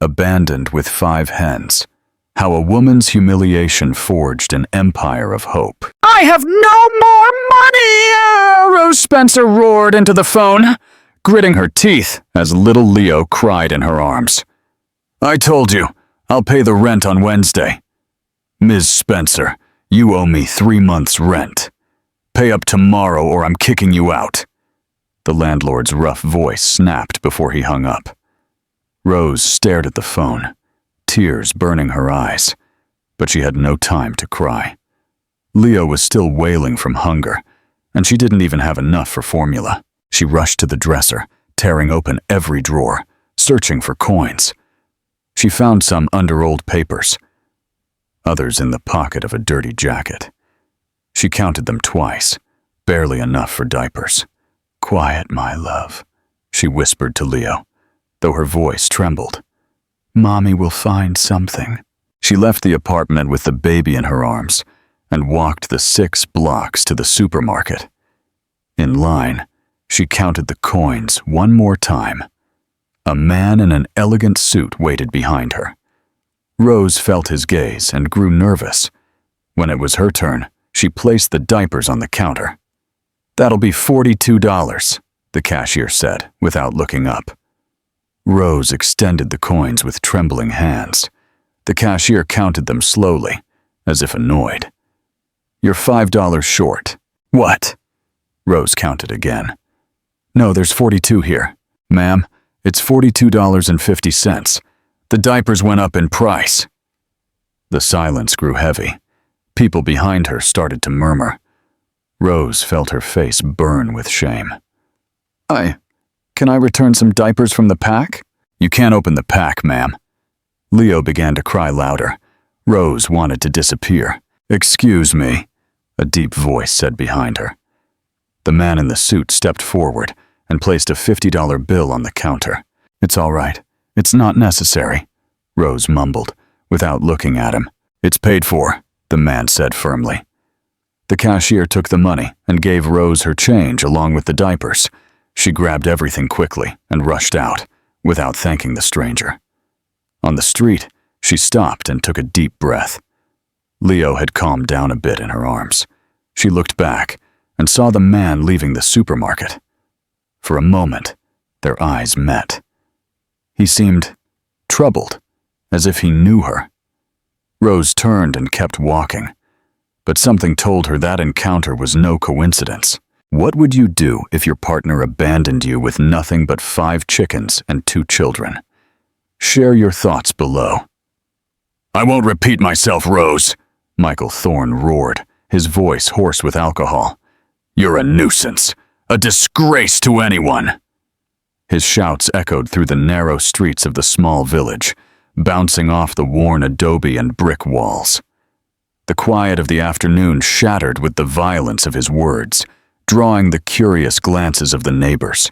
Abandoned with 5 hens. How a woman's humiliation forged an empire of hope. "I have no more money!" Rose Spencer roared into the phone, gritting her teeth as little Leo cried in her arms. "I told you, I'll pay the rent on Wednesday." "Ms. Spencer, you owe me 3 months' rent. Pay up tomorrow or I'm kicking you out." The landlord's rough voice snapped before he hung up. Rose stared at the phone, tears burning her eyes, but she had no time to cry. Leo was still wailing from hunger, and she didn't even have enough for formula. She rushed to the dresser, tearing open every drawer, searching for coins. She found some under old papers, others in the pocket of a dirty jacket. She counted them twice, barely enough for diapers. "Quiet, my love," she whispered to Leo, though her voice trembled. "Mommy will find something." She left the apartment with the baby in her arms and walked the 6 blocks to the supermarket. In line, she counted the coins one more time. A man in an elegant suit waited behind her. Rose felt his gaze and grew nervous. When it was her turn, she placed the diapers on the counter. "That'll be $42, the cashier said, without looking up. Rose extended the coins with trembling hands. The cashier counted them slowly, as if annoyed. "You're $5 short." "What?" Rose counted again. "No, there's 42 here. Ma'am, it's $42.50. The diapers went up in price." The silence grew heavy. People behind her started to murmur. Rose felt her face burn with shame. Can I return some diapers from the pack?" "You can't open the pack, ma'am." Leo began to cry louder. Rose wanted to disappear. "Excuse me," a deep voice said behind her. The man in the suit stepped forward and placed a $50 bill on the counter. "It's all right. It's not necessary," Rose mumbled, without looking at him. "It's paid for," the man said firmly. The cashier took the money and gave Rose her change along with the diapers. She grabbed everything quickly and rushed out, without thanking the stranger. On the street, she stopped and took a deep breath. Leo had calmed down a bit in her arms. She looked back and saw the man leaving the supermarket. For a moment, their eyes met. He seemed troubled, as if he knew her. Rose turned and kept walking, but something told her that encounter was no coincidence. What would you do if your partner abandoned you with nothing but 5 chickens and 2 children? Share your thoughts below. "I won't repeat myself, Rose," Michael Thorne roared, his voice hoarse with alcohol. "You're a nuisance, a disgrace to anyone." His shouts echoed through the narrow streets of the small village, bouncing off the worn adobe and brick walls. The quiet of the afternoon shattered with the violence of his words, drawing the curious glances of the neighbors.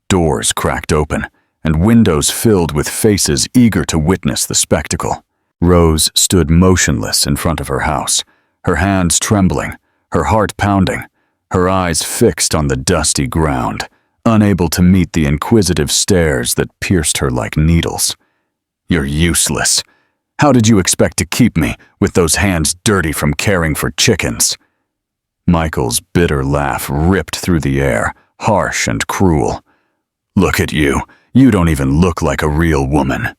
Doors cracked open, and windows filled with faces eager to witness the spectacle. Rose stood motionless in front of her house, her hands trembling, her heart pounding, her eyes fixed on the dusty ground, unable to meet the inquisitive stares that pierced her like needles. "You're useless. How did you expect to keep me with those hands dirty from caring for chickens?" Michael's bitter laugh ripped through the air, harsh and cruel. "Look at you. You don't even look like a real woman."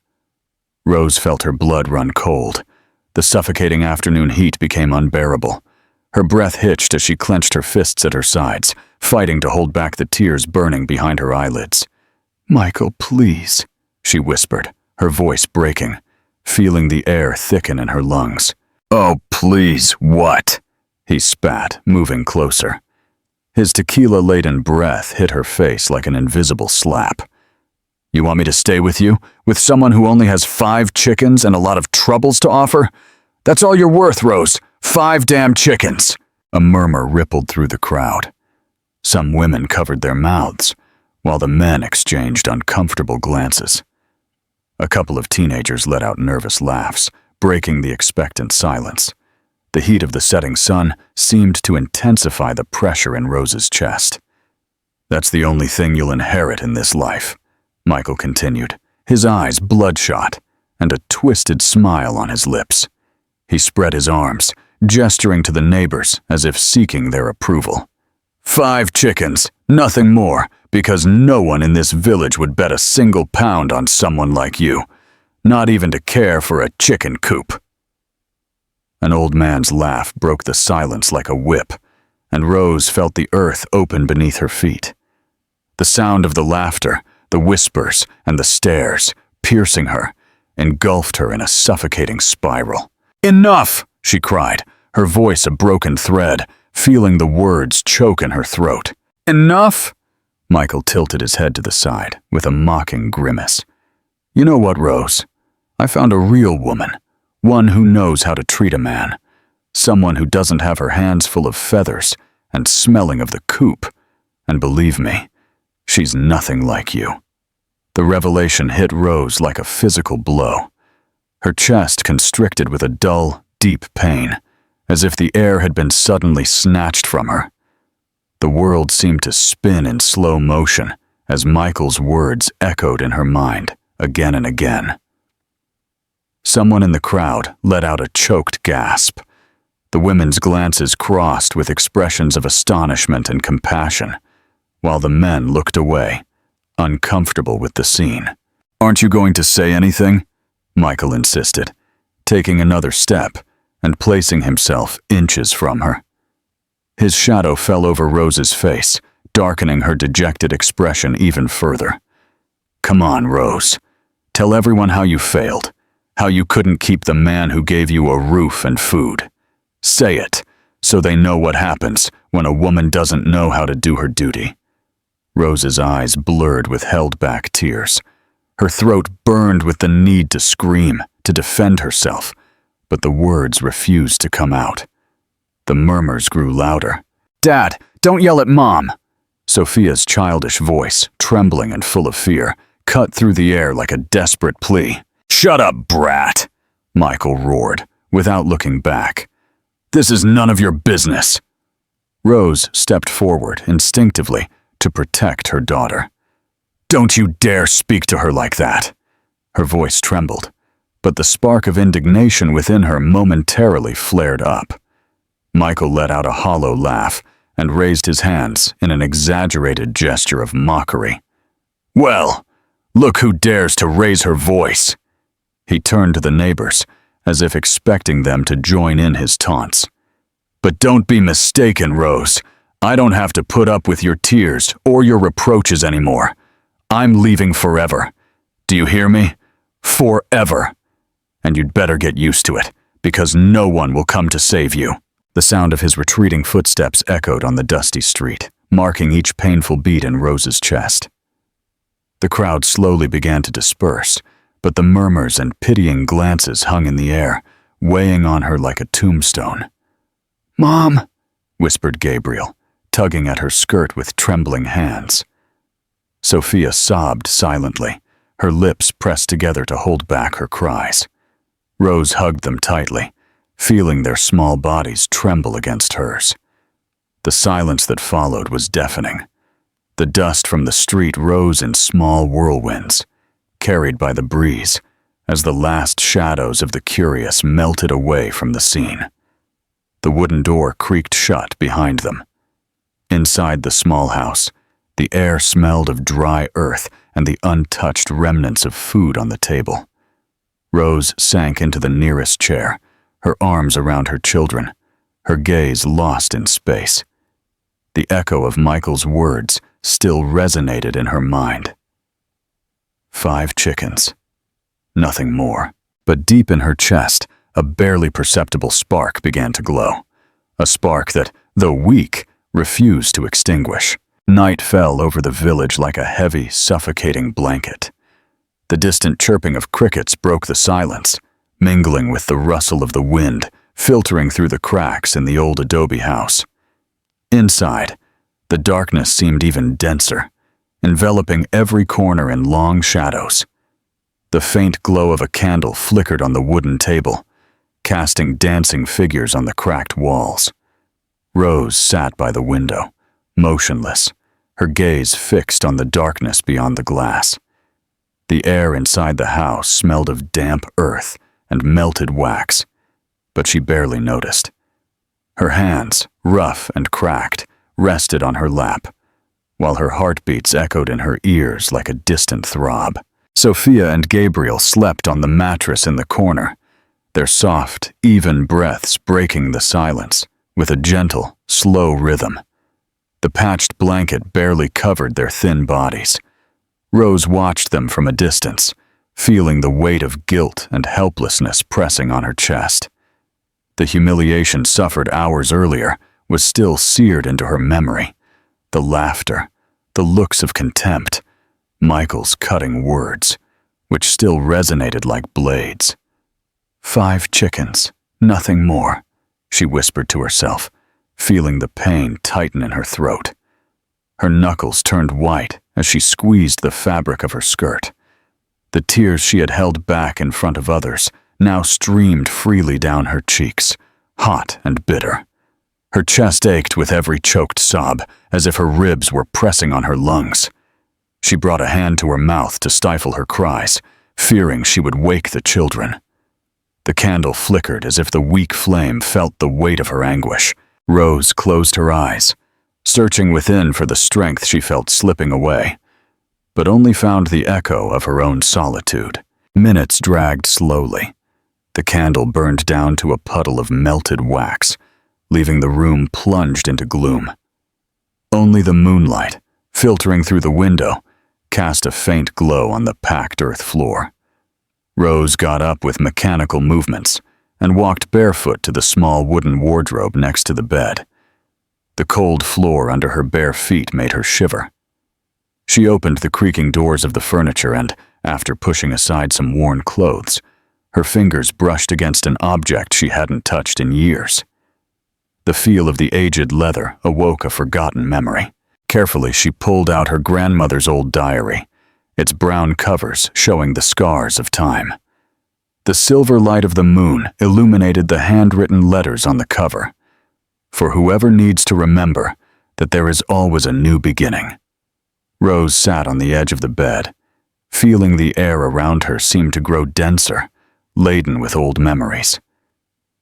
Rose felt her blood run cold. The suffocating afternoon heat became unbearable. Her breath hitched as she clenched her fists at her sides, fighting to hold back the tears burning behind her eyelids. "Michael, please," she whispered, her voice breaking, feeling the air thicken in her lungs. "Oh, please, what?" he spat, moving closer. His tequila-laden breath hit her face like an invisible slap. "You want me to stay with you, with someone who only has 5 chickens and a lot of troubles to offer? That's all you're worth, Rose. 5 damn chickens." A murmur rippled through the crowd. Some women covered their mouths, while the men exchanged uncomfortable glances. A couple of teenagers let out nervous laughs, breaking the expectant silence. The heat of the setting sun seemed to intensify the pressure in Rose's chest. "That's the only thing you'll inherit in this life," Michael continued, his eyes bloodshot, and a twisted smile on his lips. He spread his arms, gesturing to the neighbors as if seeking their approval. 5 chickens, nothing more, because no one in this village would bet a single pound on someone like you, not even to care for a chicken coop. An old man's laugh broke the silence like a whip, and Rose felt the earth open beneath her feet. The sound of the laughter, the whispers, and the stares, piercing her, engulfed her in a suffocating spiral. "Enough!" she cried, her voice a broken thread, feeling the words choke in her throat. "Enough?" Michael tilted his head to the side with a mocking grimace. "You know what, Rose? I found a real woman, one who knows how to treat a man, someone who doesn't have her hands full of feathers and smelling of the coop, and believe me, she's nothing like you." The revelation hit Rose like a physical blow. Her chest constricted with a dull, deep pain, as if the air had been suddenly snatched from her. The world seemed to spin in slow motion as Michael's words echoed in her mind again and again. Someone in the crowd let out a choked gasp. The women's glances crossed with expressions of astonishment and compassion, while the men looked away, uncomfortable with the scene. "Aren't you going to say anything?" Michael insisted, taking another step and placing himself inches from her. His shadow fell over Rose's face, darkening her dejected expression even further. "Come on, Rose. Tell everyone how you failed, how you couldn't keep the man who gave you a roof and food. Say it, so they know what happens when a woman doesn't know how to do her duty." Rose's eyes blurred with held-back tears. Her throat burned with the need to scream, to defend herself, but the words refused to come out. The murmurs grew louder. "Dad, don't yell at Mom!" Sophia's childish voice, trembling and full of fear, cut through the air like a desperate plea. "Shut up, brat!" Michael roared, without looking back. "This is none of your business." Rose stepped forward instinctively to protect her daughter. "Don't you dare speak to her like that!" Her voice trembled, but the spark of indignation within her momentarily flared up. Michael let out a hollow laugh and raised his hands in an exaggerated gesture of mockery. "Well, look who dares to raise her voice!" He turned to the neighbors, as if expecting them to join in his taunts. "But don't be mistaken, Rose. I don't have to put up with your tears or your reproaches anymore. I'm leaving forever. Do you hear me? Forever. And you'd better get used to it, because no one will come to save you." The sound of his retreating footsteps echoed on the dusty street, marking each painful beat in Rose's chest. The crowd slowly began to disperse, but the murmurs and pitying glances hung in the air, weighing on her like a tombstone. "Mom," whispered Gabriel, tugging at her skirt with trembling hands. Sophia sobbed silently, her lips pressed together to hold back her cries. Rose hugged them tightly, feeling their small bodies tremble against hers. The silence that followed was deafening. The dust from the street rose in small whirlwinds, carried by the breeze, as the last shadows of the curious melted away from the scene. The wooden door creaked shut behind them. Inside the small house, the air smelled of dry earth and the untouched remnants of food on the table. Rose sank into the nearest chair, her arms around her children, her gaze lost in space. The echo of Michael's words still resonated in her mind. 5 chickens. Nothing more. But deep in her chest, a barely perceptible spark began to glow. A spark that, though weak, refused to extinguish. Night fell over the village like a heavy, suffocating blanket. The distant chirping of crickets broke the silence, mingling with the rustle of the wind, filtering through the cracks in the old adobe house. Inside, the darkness seemed even denser, enveloping every corner in long shadows. The faint glow of a candle flickered on the wooden table, casting dancing figures on the cracked walls. Rose sat by the window, motionless, her gaze fixed on the darkness beyond the glass. The air inside the house smelled of damp earth and melted wax, but she barely noticed. Her hands, rough and cracked, rested on her lap, while her heartbeats echoed in her ears like a distant throb. Sophia and Gabriel slept on the mattress in the corner, their soft, even breaths breaking the silence with a gentle, slow rhythm. The patched blanket barely covered their thin bodies. Rose watched them from a distance, feeling the weight of guilt and helplessness pressing on her chest. The humiliation suffered hours earlier was still seared into her memory. The laughter, the looks of contempt, Michael's cutting words, which still resonated like blades. 5 chickens, nothing more, she whispered to herself, feeling the pain tighten in her throat. Her knuckles turned white as she squeezed the fabric of her skirt. The tears she had held back in front of others now streamed freely down her cheeks, hot and bitter. Her chest ached with every choked sob, as if her ribs were pressing on her lungs. She brought a hand to her mouth to stifle her cries, fearing she would wake the children. The candle flickered as if the weak flame felt the weight of her anguish. Rose closed her eyes, searching within for the strength she felt slipping away, but only found the echo of her own solitude. Minutes dragged slowly. The candle burned down to a puddle of melted wax, leaving the room plunged into gloom. Only the moonlight, filtering through the window, cast a faint glow on the packed earth floor. Rose got up with mechanical movements and walked barefoot to the small wooden wardrobe next to the bed. The cold floor under her bare feet made her shiver. She opened the creaking doors of the furniture and, after pushing aside some worn clothes, her fingers brushed against an object she hadn't touched in years. The feel of the aged leather awoke a forgotten memory. Carefully, she pulled out her grandmother's old diary, its brown covers showing the scars of time. The silver light of the moon illuminated the handwritten letters on the cover. For whoever needs to remember that there is always a new beginning. Rose sat on the edge of the bed, feeling the air around her seem to grow denser, laden with old memories.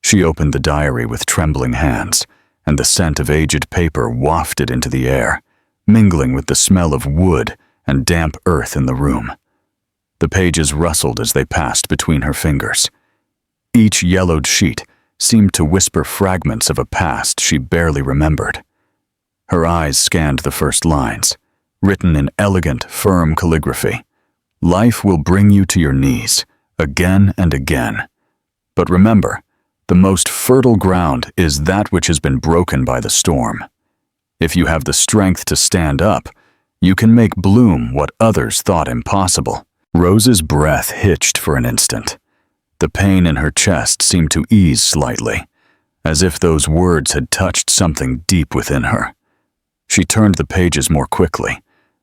She opened the diary with trembling hands, and the scent of aged paper wafted into the air, mingling with the smell of wood and damp earth in the room. The pages rustled as they passed between her fingers. Each yellowed sheet seemed to whisper fragments of a past she barely remembered. Her eyes scanned the first lines, written in elegant, firm calligraphy. Life will bring you to your knees, again and again. But remember, the most fertile ground is that which has been broken by the storm. If you have the strength to stand up, you can make bloom what others thought impossible. Rose's breath hitched for an instant. The pain in her chest seemed to ease slightly, as if those words had touched something deep within her. She turned the pages more quickly,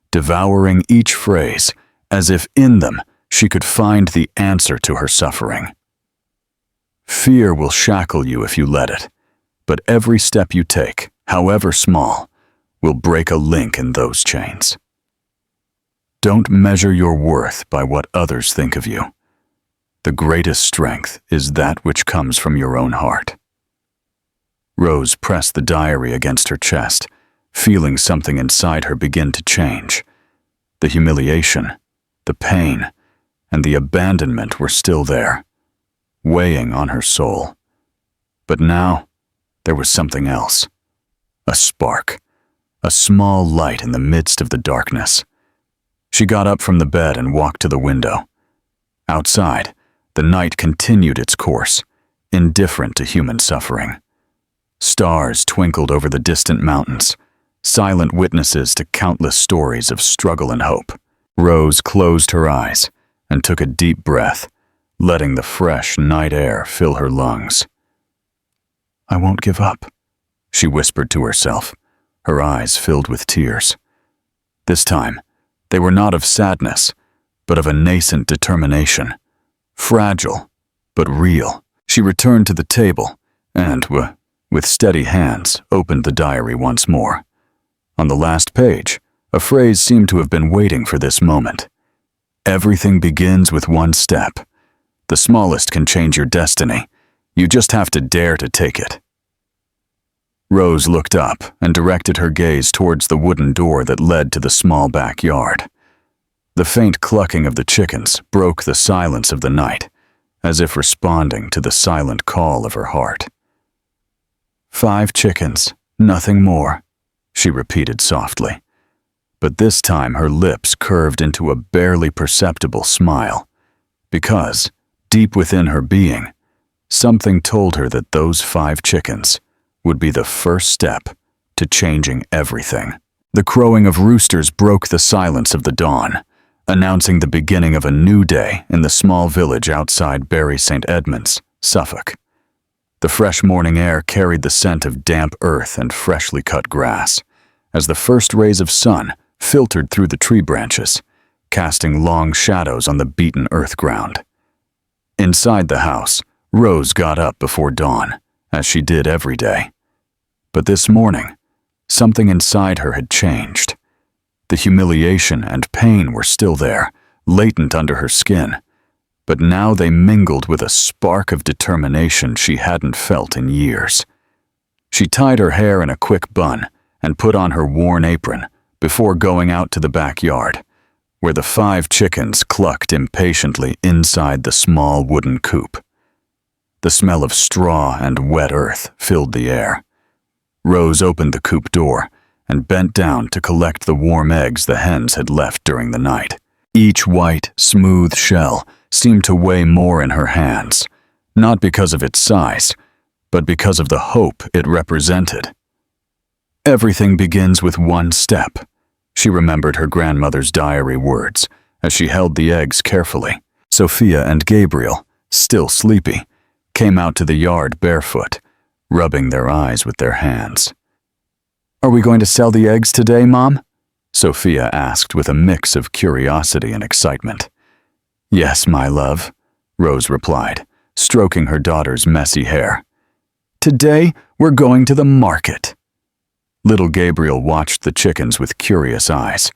devouring each phrase, as if in them she could find the answer to her suffering. Fear will shackle you if you let it, but every step you take, however small, will break a link in those chains. Don't measure your worth by what others think of you. The greatest strength is that which comes from your own heart. Rose pressed the diary against her chest, feeling something inside her begin to change. The humiliation, the pain, and the abandonment were still there, weighing on her soul. But now, there was something else. A spark, a small light in the midst of the darkness. She got up from the bed and walked to the window. Outside, the night continued its course, indifferent to human suffering. Stars twinkled over the distant mountains, silent witnesses to countless stories of struggle and hope. Rose closed her eyes and took a deep breath, letting the fresh night air fill her lungs. "I won't give up," she whispered to herself, her eyes filled with tears. This time, they were not of sadness, but of a nascent determination. Fragile, but real. She returned to the table and, with steady hands, opened the diary once more. On the last page, a phrase seemed to have been waiting for this moment. Everything begins with one step. The smallest can change your destiny. You just have to dare to take it. Rose looked up and directed her gaze towards the wooden door that led to the small backyard. The faint clucking of the chickens broke the silence of the night, as if responding to the silent call of her heart. 5 chickens, nothing more, she repeated softly. But this time her lips curved into a barely perceptible smile, because, deep within her being, something told her that those 5 chickens would be the first step to changing everything. The crowing of roosters broke the silence of the dawn, announcing the beginning of a new day in the small village outside Bury St. Edmunds, Suffolk. The fresh morning air carried the scent of damp earth and freshly cut grass, as the first rays of sun filtered through the tree branches, casting long shadows on the beaten earth ground. Inside the house, Rose got up before dawn, as she did every day. But this morning, something inside her had changed. The humiliation and pain were still there, latent under her skin, but now they mingled with a spark of determination she hadn't felt in years. She tied her hair in a quick bun and put on her worn apron before going out to the backyard, where the 5 chickens clucked impatiently inside the small wooden coop. The smell of straw and wet earth filled the air. Rose opened the coop door and bent down to collect the warm eggs the hens had left during the night. Each white, smooth shell seemed to weigh more in her hands, not because of its size, but because of the hope it represented. Everything begins with one step. She remembered her grandmother's diary words as she held the eggs carefully. Sophia and Gabriel, still sleepy, came out to the yard barefoot, rubbing their eyes with their hands. "Are we going to sell the eggs today, Mom?" Sophia asked with a mix of curiosity and excitement. "Yes, my love," Rose replied, stroking her daughter's messy hair. "Today, we're going to the market." Little Gabriel watched the chickens with curious eyes,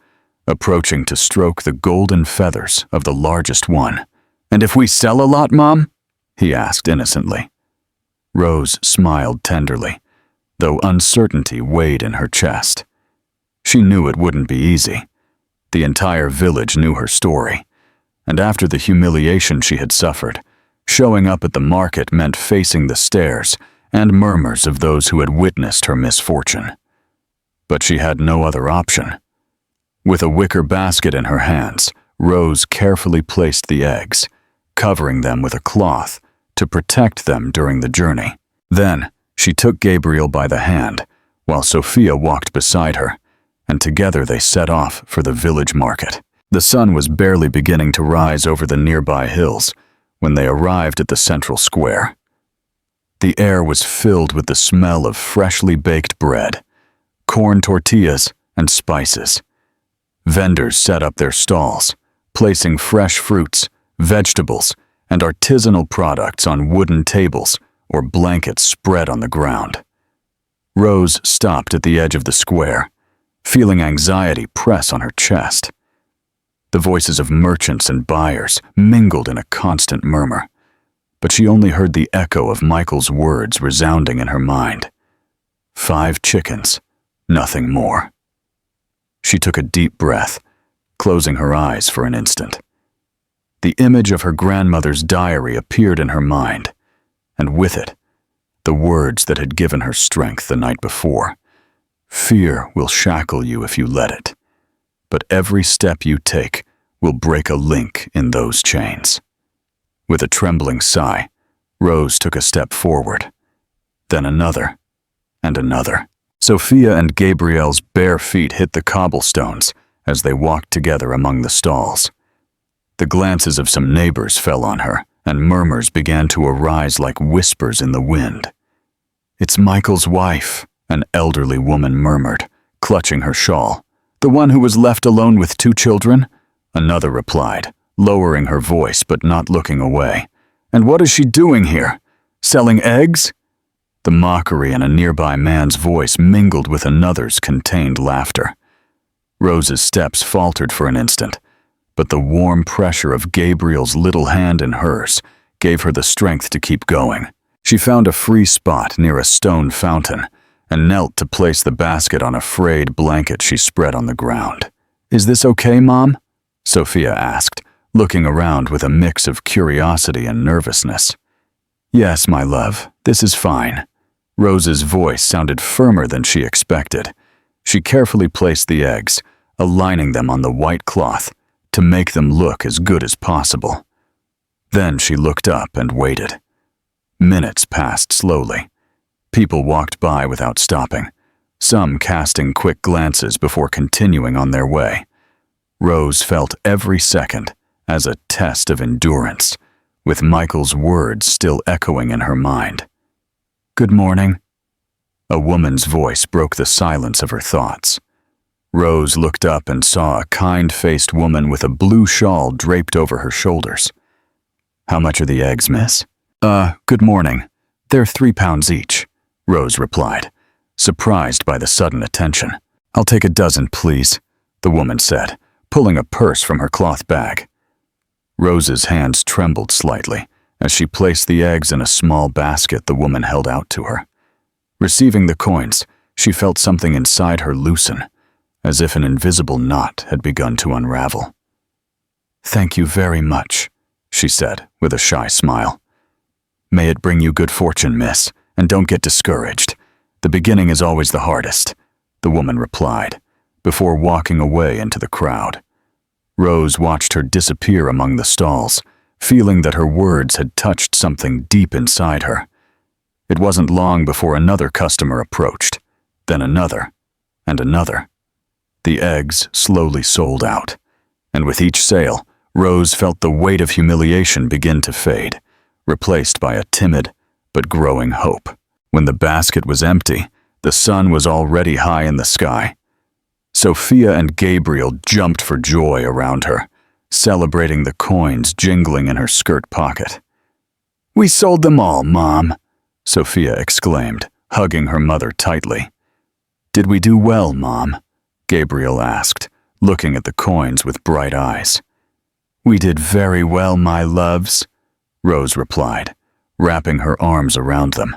approaching to stroke the golden feathers of the largest one. "And if we sell a lot, Mom?" he asked innocently. Rose smiled tenderly, though uncertainty weighed in her chest. She knew it wouldn't be easy. The entire village knew her story, and after the humiliation she had suffered, showing up at the market meant facing the stares and murmurs of those who had witnessed her misfortune. But she had no other option. With a wicker basket in her hands, Rose carefully placed the eggs, covering them with a cloth to protect them during the journey. Then, she took Gabriel by the hand, while Sophia walked beside her, and together they set off for the village market. The sun was barely beginning to rise over the nearby hills when they arrived at the central square. The air was filled with the smell of freshly baked bread, corn tortillas, and spices. Vendors set up their stalls, placing fresh fruits, vegetables, and artisanal products on wooden tables or blankets spread on the ground. Rose stopped at the edge of the square, feeling anxiety press on her chest. The voices of merchants and buyers mingled in a constant murmur, but she only heard the echo of Michael's words resounding in her mind. 5 chickens, nothing more. She took a deep breath, closing her eyes for an instant. The image of her grandmother's diary appeared in her mind, and with it, the words that had given her strength the night before. "Fear will shackle you if you let it, but every step you take will break a link in those chains." With a trembling sigh, Rose took a step forward, then another, and another. Sophia and Gabriel's bare feet hit the cobblestones as they walked together among the stalls. The glances of some neighbors fell on her, and murmurs began to arise like whispers in the wind. "It's Michael's wife," an elderly woman murmured, clutching her shawl. "The one who was left alone with 2 children?" Another replied, lowering her voice but not looking away. "And what is she doing here? Selling eggs?" The mockery in a nearby man's voice mingled with another's contained laughter. Rose's steps faltered for an instant, but the warm pressure of Gabriel's little hand in hers gave her the strength to keep going. She found a free spot near a stone fountain and knelt to place the basket on a frayed blanket she spread on the ground. "Is this okay, Mom?" Sophia asked, looking around with a mix of curiosity and nervousness. "Yes, my love, this is fine." Rose's voice sounded firmer than she expected. She carefully placed the eggs, aligning them on the white cloth to make them look as good as possible. Then she looked up and waited. Minutes passed slowly. People walked by without stopping, some casting quick glances before continuing on their way. Rose felt every second as a test of endurance, with Michael's words still echoing in her mind. "Good morning." A woman's voice broke the silence of her thoughts. Rose looked up and saw a kind-faced woman with a blue shawl draped over her shoulders. "How much are the eggs, miss?" Good morning. They're 3 pounds each," Rose replied, surprised by the sudden attention. "I'll take a dozen, please," the woman said, pulling a purse from her cloth bag. Rose's hands trembled slightly as she placed the eggs in a small basket the woman held out to her. Receiving the coins, she felt something inside her loosen, as if an invisible knot had begun to unravel. "Thank you very much," she said with a shy smile. "May it bring you good fortune, miss, and don't get discouraged. The beginning is always the hardest," the woman replied, before walking away into the crowd. Rose watched her disappear among the stalls, feeling that her words had touched something deep inside her. It wasn't long before another customer approached, then another, and another. The eggs slowly sold out, and with each sale, Rose felt the weight of humiliation begin to fade, replaced by a timid but growing hope. When the basket was empty, the sun was already high in the sky. Sophia and Gabriel jumped for joy around her, celebrating the coins jingling in her skirt pocket. "We sold them all, Mom," Sophia exclaimed, hugging her mother tightly. "Did we do well, Mom?" Gabriel asked, looking at the coins with bright eyes. "We did very well, my loves," Rose replied, wrapping her arms around them.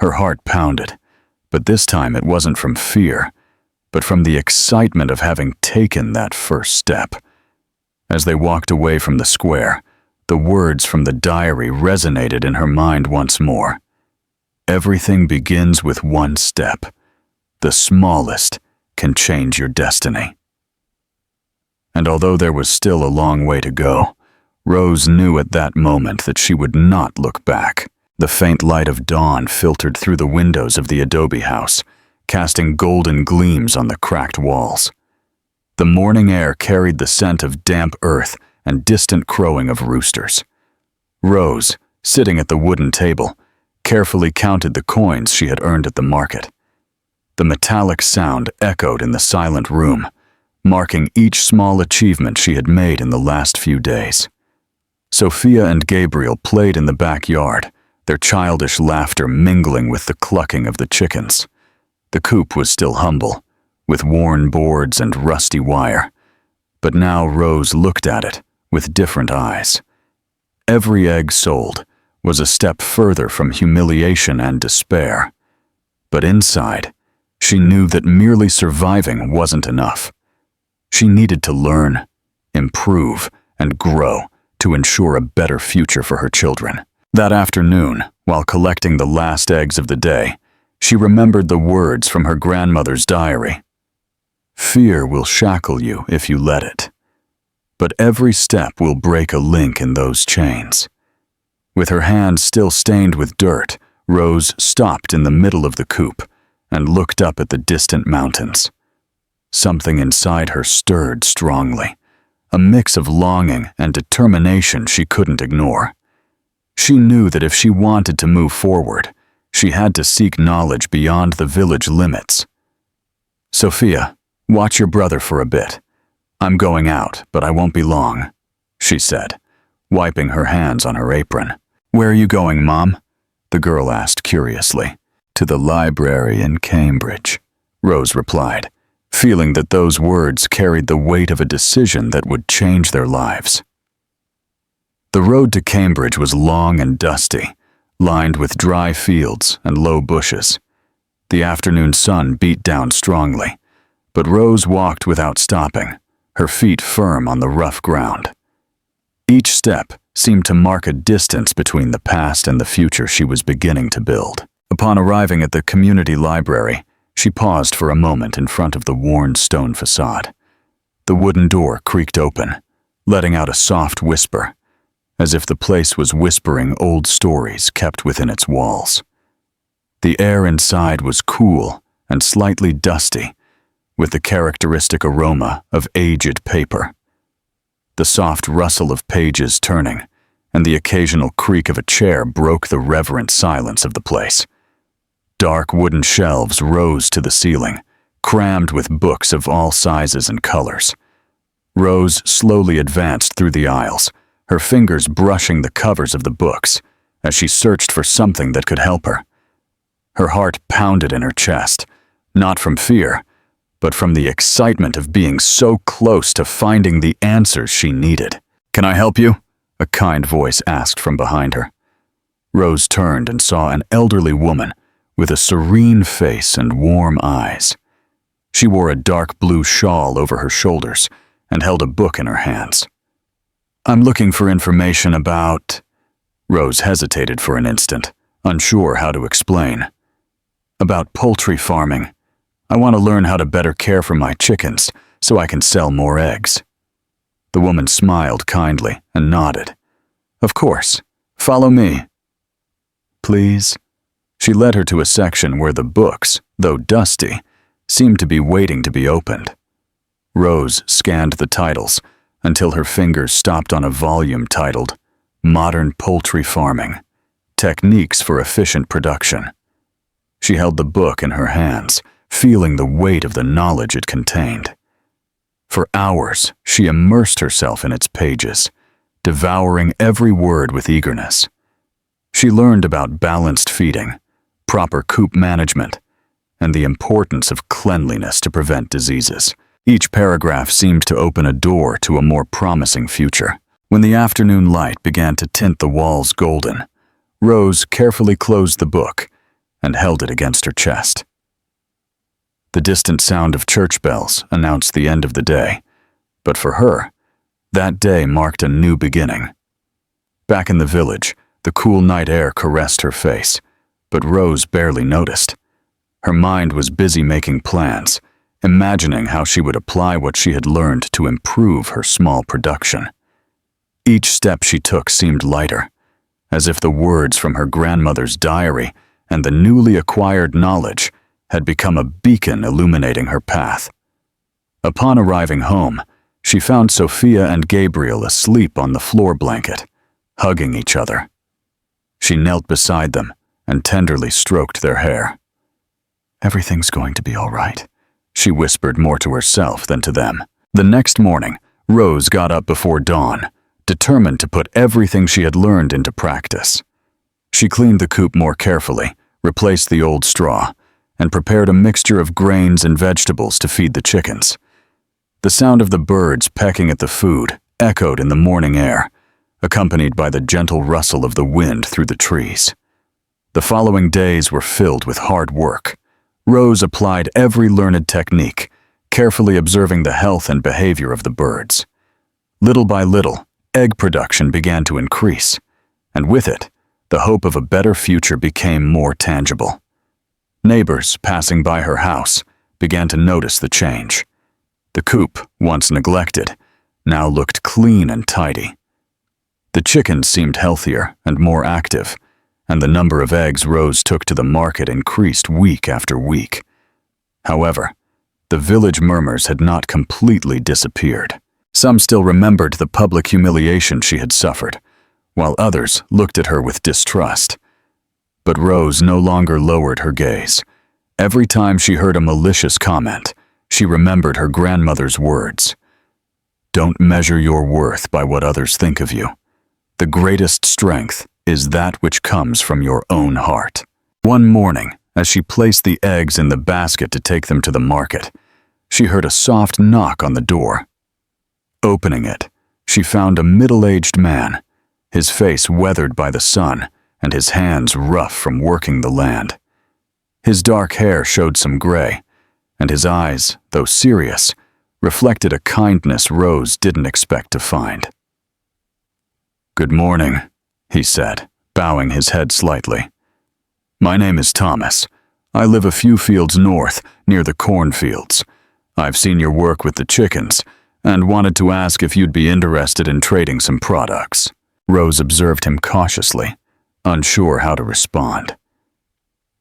Her heart pounded, but this time it wasn't from fear, but from the excitement of having taken that first step. As they walked away from the square, the words from the diary resonated in her mind once more. Everything begins with one step. The smallest can change your destiny. And although there was still a long way to go, Rose knew at that moment that she would not look back. The faint light of dawn filtered through the windows of the adobe house, casting golden gleams on the cracked walls. The morning air carried the scent of damp earth and distant crowing of roosters. Rose, sitting at the wooden table, carefully counted the coins she had earned at the market. The metallic sound echoed in the silent room, marking each small achievement she had made in the last few days. Sophia and Gabriel played in the backyard, their childish laughter mingling with the clucking of the chickens. The coop was still humble, with worn boards and rusty wire, but now Rose looked at it with different eyes. Every egg sold was a step further from humiliation and despair. But inside, she knew that merely surviving wasn't enough. She needed to learn, improve, and grow to ensure a better future for her children. That afternoon, while collecting the last eggs of the day, she remembered the words from her grandmother's diary. "Fear will shackle you if you let it, but every step will break a link in those chains." With her hands still stained with dirt, Rose stopped in the middle of the coop and looked up at the distant mountains. Something inside her stirred strongly, a mix of longing and determination she couldn't ignore. She knew that if she wanted to move forward, she had to seek knowledge beyond the village limits. "Sophia, watch your brother for a bit. I'm going out, but I won't be long," she said, wiping her hands on her apron. "Where are you going, Mom?" the girl asked curiously. "To the library in Cambridge," Rose replied, feeling that those words carried the weight of a decision that would change their lives. The road to Cambridge was long and dusty, lined with dry fields and low bushes. The afternoon sun beat down strongly, but Rose walked without stopping, her feet firm on the rough ground. Each step seemed to mark a distance between the past and the future she was beginning to build. Upon arriving at the community library, she paused for a moment in front of the worn stone facade. The wooden door creaked open, letting out a soft whisper, as if the place was whispering old stories kept within its walls. The air inside was cool and slightly dusty, with the characteristic aroma of aged paper. The soft rustle of pages turning and the occasional creak of a chair broke the reverent silence of the place. Dark wooden shelves rose to the ceiling, crammed with books of all sizes and colors. Rose slowly advanced through the aisles, her fingers brushing the covers of the books as she searched for something that could help her. Her heart pounded in her chest, not from fear, but from the excitement of being so close to finding the answers she needed. "Can I help you?" a kind voice asked from behind her. Rose turned and saw an elderly woman with a serene face and warm eyes. She wore a dark blue shawl over her shoulders and held a book in her hands. "I'm looking for information about—" Rose hesitated for an instant, unsure how to explain. "About poultry farming. I want to learn how to better care for my chickens so I can sell more eggs." The woman smiled kindly and nodded. "Of course. Follow me." "Please?" She led her to a section where the books, though dusty, seemed to be waiting to be opened. Rose scanned the titles until her fingers stopped on a volume titled "Modern Poultry Farming: Techniques for Efficient Production." She held the book in her hands, feeling the weight of the knowledge it contained. For hours, she immersed herself in its pages, devouring every word with eagerness. She learned about balanced feeding, proper coop management, and the importance of cleanliness to prevent diseases. Each paragraph seemed to open a door to a more promising future. When the afternoon light began to tint the walls golden, Rose carefully closed the book and held it against her chest. The distant sound of church bells announced the end of the day, but for her, that day marked a new beginning. Back in the village, the cool night air caressed her face, but Rose barely noticed. Her mind was busy making plans, imagining how she would apply what she had learned to improve her small production. Each step she took seemed lighter, as if the words from her grandmother's diary and the newly acquired knowledge had become a beacon illuminating her path. Upon arriving home, she found Sophia and Gabriel asleep on the floor blanket, hugging each other. She knelt beside them and tenderly stroked their hair. "Everything's going to be all right," she whispered more to herself than to them. The next morning, Rose got up before dawn, determined to put everything she had learned into practice. She cleaned the coop more carefully, replaced the old straw, and prepared a mixture of grains and vegetables to feed the chickens. The sound of the birds pecking at the food echoed in the morning air, accompanied by the gentle rustle of the wind through the trees. The following days were filled with hard work. Rose applied every learned technique, carefully observing the health and behavior of the birds. Little by little, egg production began to increase, and with it, the hope of a better future became more tangible. Neighbors passing by her house began to notice the change. The coop, once neglected, now looked clean and tidy. The chickens seemed healthier and more active, and the number of eggs Rose took to the market increased week after week. However, the village murmurs had not completely disappeared. Some still remembered the public humiliation she had suffered, while others looked at her with distrust. But Rose no longer lowered her gaze. Every time she heard a malicious comment, she remembered her grandmother's words. "Don't measure your worth by what others think of you. The greatest strength is that which comes from your own heart." One morning, as she placed the eggs in the basket to take them to the market, she heard a soft knock on the door. Opening it, she found a middle-aged man, his face weathered by the sun and his hands rough from working the land. His dark hair showed some gray, and his eyes, though serious, reflected a kindness Rose didn't expect to find. "Good morning," he said, bowing his head slightly. "My name is Thomas. I live a few fields north, near the cornfields. I've seen your work with the chickens, and wanted to ask if you'd be interested in trading some products." Rose observed him cautiously, unsure how to respond.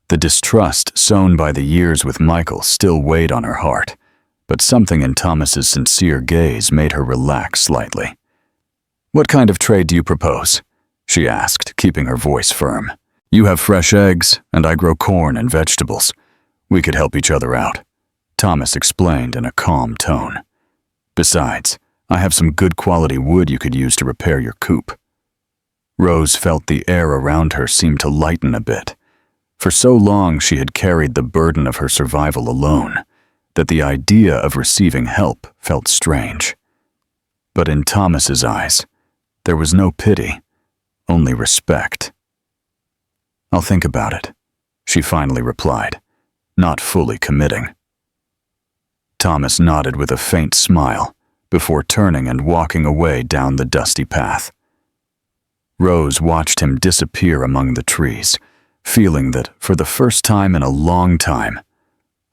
The distrust sown by the years with Michael still weighed on her heart, but something in Thomas's sincere gaze made her relax slightly. "What kind of trade do you propose?" she asked, keeping her voice firm. "You have fresh eggs, and I grow corn and vegetables. We could help each other out," Thomas explained in a calm tone. "Besides, I have some good quality wood you could use to repair your coop." Rose felt the air around her seem to lighten a bit. For so long she had carried the burden of her survival alone, that the idea of receiving help felt strange. But in Thomas's eyes, there was no pity, only respect. "I'll think about it," she finally replied, not fully committing. Thomas nodded with a faint smile before turning and walking away down the dusty path. Rose watched him disappear among the trees, feeling that for the first time in a long time,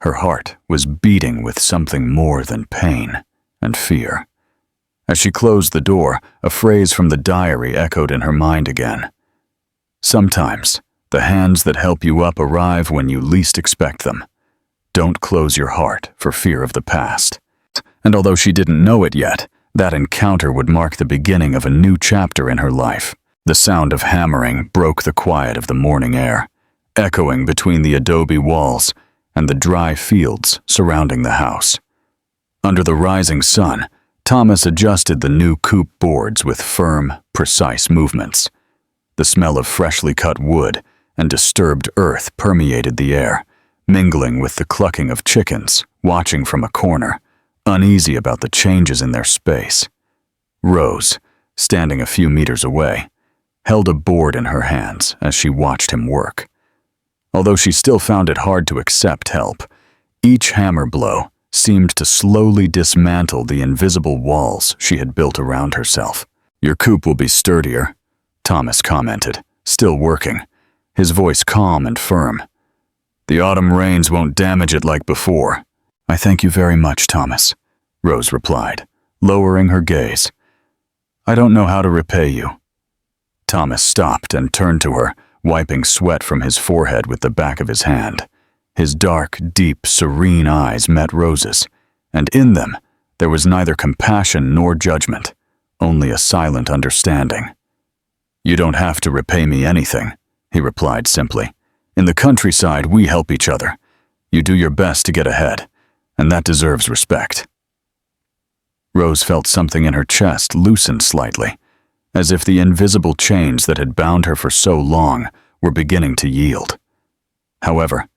her heart was beating with something more than pain and fear. As she closed the door, a phrase from the diary echoed in her mind again. "Sometimes, the hands that help you up arrive when you least expect them. Don't close your heart for fear of the past." And although she didn't know it yet, that encounter would mark the beginning of a new chapter in her life. The sound of hammering broke the quiet of the morning air, echoing between the adobe walls and the dry fields surrounding the house. Under the rising sun, Thomas adjusted the new coop boards with firm, precise movements. The smell of freshly cut wood and disturbed earth permeated the air, mingling with the clucking of chickens watching from a corner, uneasy about the changes in their space. Rose, standing a few meters away, held a board in her hands as she watched him work. Although she still found it hard to accept help, each hammer blow seemed to slowly dismantle the invisible walls she had built around herself. "Your coop will be sturdier," Thomas commented, still working, his voice calm and firm. "The autumn rains won't damage it like before." "I thank you very much, Thomas," Rose replied, lowering her gaze. "I don't know how to repay you." Thomas stopped and turned to her, wiping sweat from his forehead with the back of his hand. His dark, deep, serene eyes met Rose's, and in them there was neither compassion nor judgment, only a silent understanding. "You don't have to repay me anything," he replied simply. "In the countryside, we help each other. You do your best to get ahead, and that deserves respect." Rose felt something in her chest loosen slightly, as if the invisible chains that had bound her for so long were beginning to yield. However,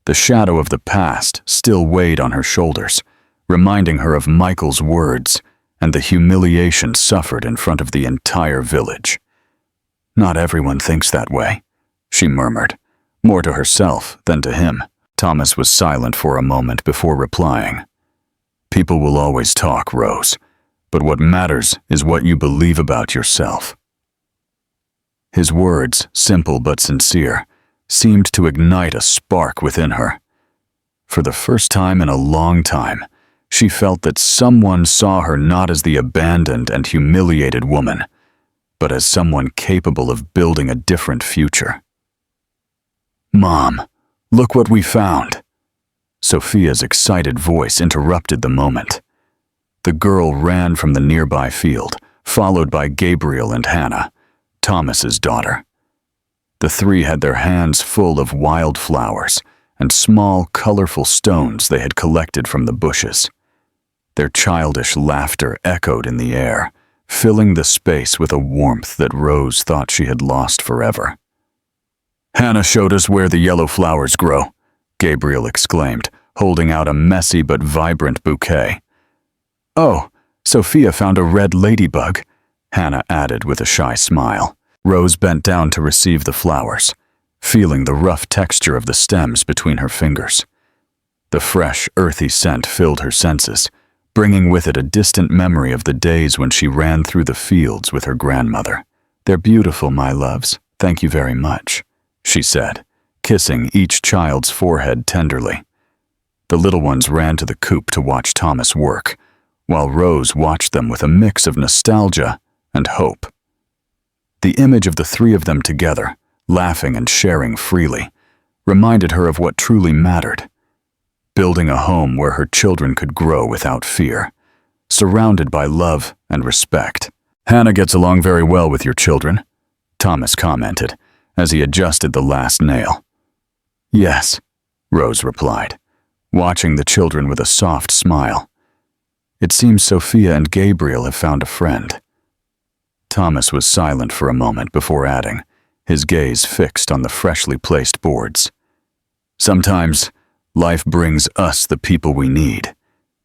the shadow of the past still weighed on her shoulders, reminding her of Michael's words and the humiliation suffered in front of the entire village. "Not everyone thinks that way," she murmured, more to herself than to him. Thomas was silent for a moment before replying. "People will always talk, Rose, but what matters is what you believe about yourself." His words, simple but sincere, seemed to ignite a spark within her. For the first time in a long time, she felt that someone saw her not as the abandoned and humiliated woman, but as someone capable of building a different future. "Mom, look what we found!" Sophia's excited voice interrupted the moment. The girl ran from the nearby field, followed by Gabriel and Hannah, Thomas's daughter. The three had their hands full of wildflowers and small, colorful stones they had collected from the bushes. Their childish laughter echoed in the air, filling the space with a warmth that Rose thought she had lost forever. "Hannah showed us where the yellow flowers grow," Gabriel exclaimed, holding out a messy but vibrant bouquet. "Oh, Sophia found a red ladybug," Hannah added with a shy smile. Rose bent down to receive the flowers, feeling the rough texture of the stems between her fingers. The fresh, earthy scent filled her senses, bringing with it a distant memory of the days when she ran through the fields with her grandmother. "They're beautiful, my loves. Thank you very much," she said, kissing each child's forehead tenderly. The little ones ran to the coop to watch Thomas work, while Rose watched them with a mix of nostalgia and hope. The image of the three of them together, laughing and sharing freely, reminded her of what truly mattered: building a home where her children could grow without fear, surrounded by love and respect. "Hannah gets along very well with your children," Thomas commented as he adjusted the last nail. "Yes," Rose replied, watching the children with a soft smile. "It seems Sophia and Gabriel have found a friend." Thomas was silent for a moment before adding, his gaze fixed on the freshly placed boards. "Sometimes, life brings us the people we need,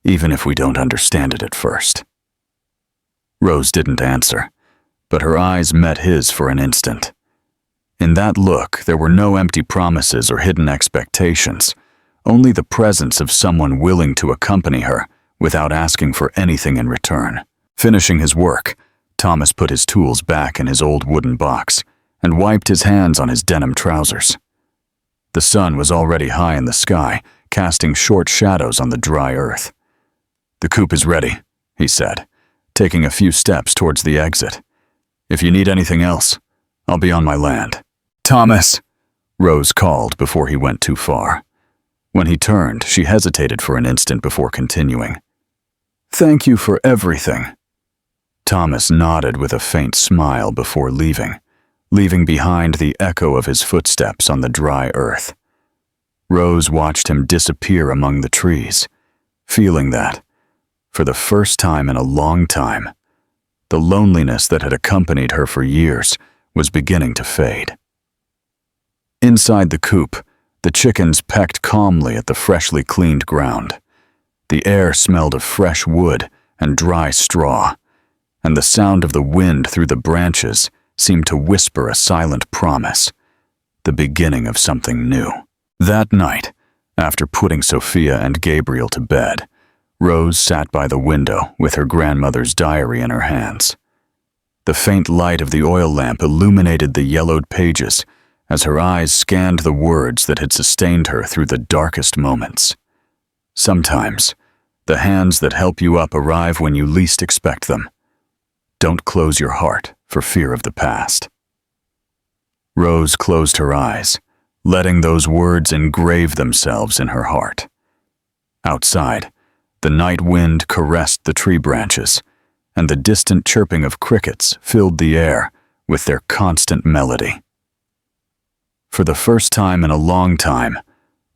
even if we don't understand it at first." Rose didn't answer, but her eyes met his for an instant. In that look, there were no empty promises or hidden expectations, only the presence of someone willing to accompany her without asking for anything in return. Finishing his work, Thomas put his tools back in his old wooden box and wiped his hands on his denim trousers. The sun was already high in the sky, casting short shadows on the dry earth. "The coop is ready," he said, taking a few steps towards the exit. "If you need anything else, I'll be on my land." "Thomas," Rose called before he went too far. When he turned, she hesitated for an instant before continuing. "Thank you for everything." Thomas nodded with a faint smile before leaving behind the echo of his footsteps on the dry earth. Rose watched him disappear among the trees, feeling that, for the first time in a long time, the loneliness that had accompanied her for years was beginning to fade. Inside the coop, the chickens pecked calmly at the freshly cleaned ground. The air smelled of fresh wood and dry straw, and the sound of the wind through the branches seemed to whisper a silent promise, the beginning of something new. That night, after putting Sophia and Gabriel to bed, Rose sat by the window with her grandmother's diary in her hands. The faint light of the oil lamp illuminated the yellowed pages as her eyes scanned the words that had sustained her through the darkest moments. Sometimes, the hands that help you up arrive when you least expect them. Don't close your heart for fear of the past. Rose closed her eyes, letting those words engrave themselves in her heart. Outside, the night wind caressed the tree branches, and the distant chirping of crickets filled the air with their constant melody. For the first time in a long time,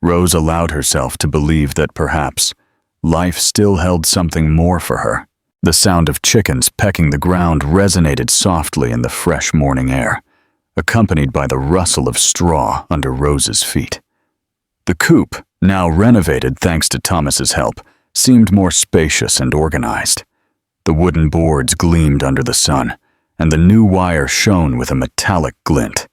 Rose allowed herself to believe that perhaps life still held something more for her. The sound of chickens pecking the ground resonated softly in the fresh morning air, accompanied by the rustle of straw under Rose's feet. The coop, now renovated thanks to Thomas's help, seemed more spacious and organized. The wooden boards gleamed under the sun, and the new wire shone with a metallic glint.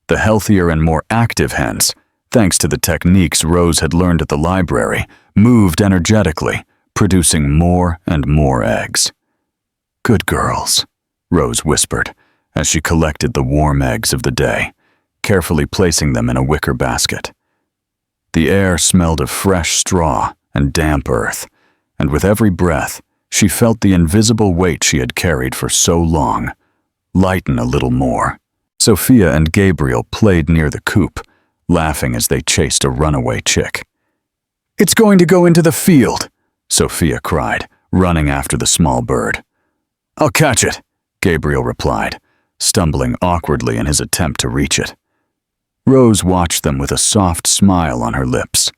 The healthier and more active hens, thanks to the techniques Rose had learned at the library, moved energetically, producing more and more eggs. "Good girls," Rose whispered as she collected the warm eggs of the day, carefully placing them in a wicker basket. The air smelled of fresh straw and damp earth, and with every breath, she felt the invisible weight she had carried for so long lighten a little more. Sophia and Gabriel played near the coop, laughing as they chased a runaway chick. "It's going to go into the field," Sophia cried, running after the small bird. "I'll catch it," Gabriel replied, stumbling awkwardly in his attempt to reach it. Rose watched them with a soft smile on her lips.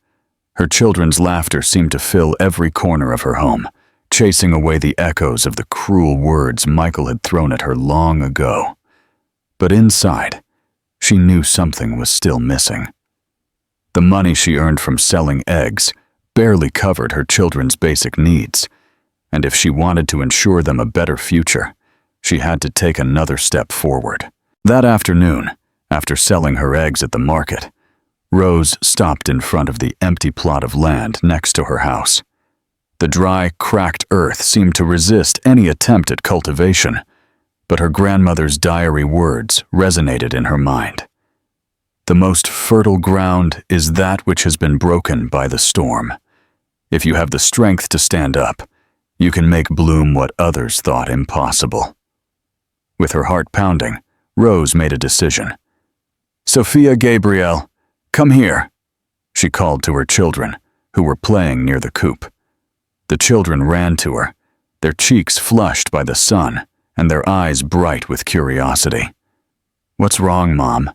Her children's laughter seemed to fill every corner of her home, chasing away the echoes of the cruel words Michael had thrown at her long ago. But inside, she knew something was still missing. The money she earned from selling eggs barely covered her children's basic needs, and if she wanted to ensure them a better future, she had to take another step forward. That afternoon, after selling her eggs at the market, Rose stopped in front of the empty plot of land next to her house. The dry, cracked earth seemed to resist any attempt at cultivation, but her grandmother's diary words resonated in her mind. The most fertile ground is that which has been broken by the storm. If you have the strength to stand up, you can make bloom what others thought impossible. With her heart pounding, Rose made a decision. "Sophia Gabrielle, come here," she called to her children, who were playing near the coop. The children ran to her, their cheeks flushed by the sun and their eyes bright with curiosity. "What's wrong, Mom?"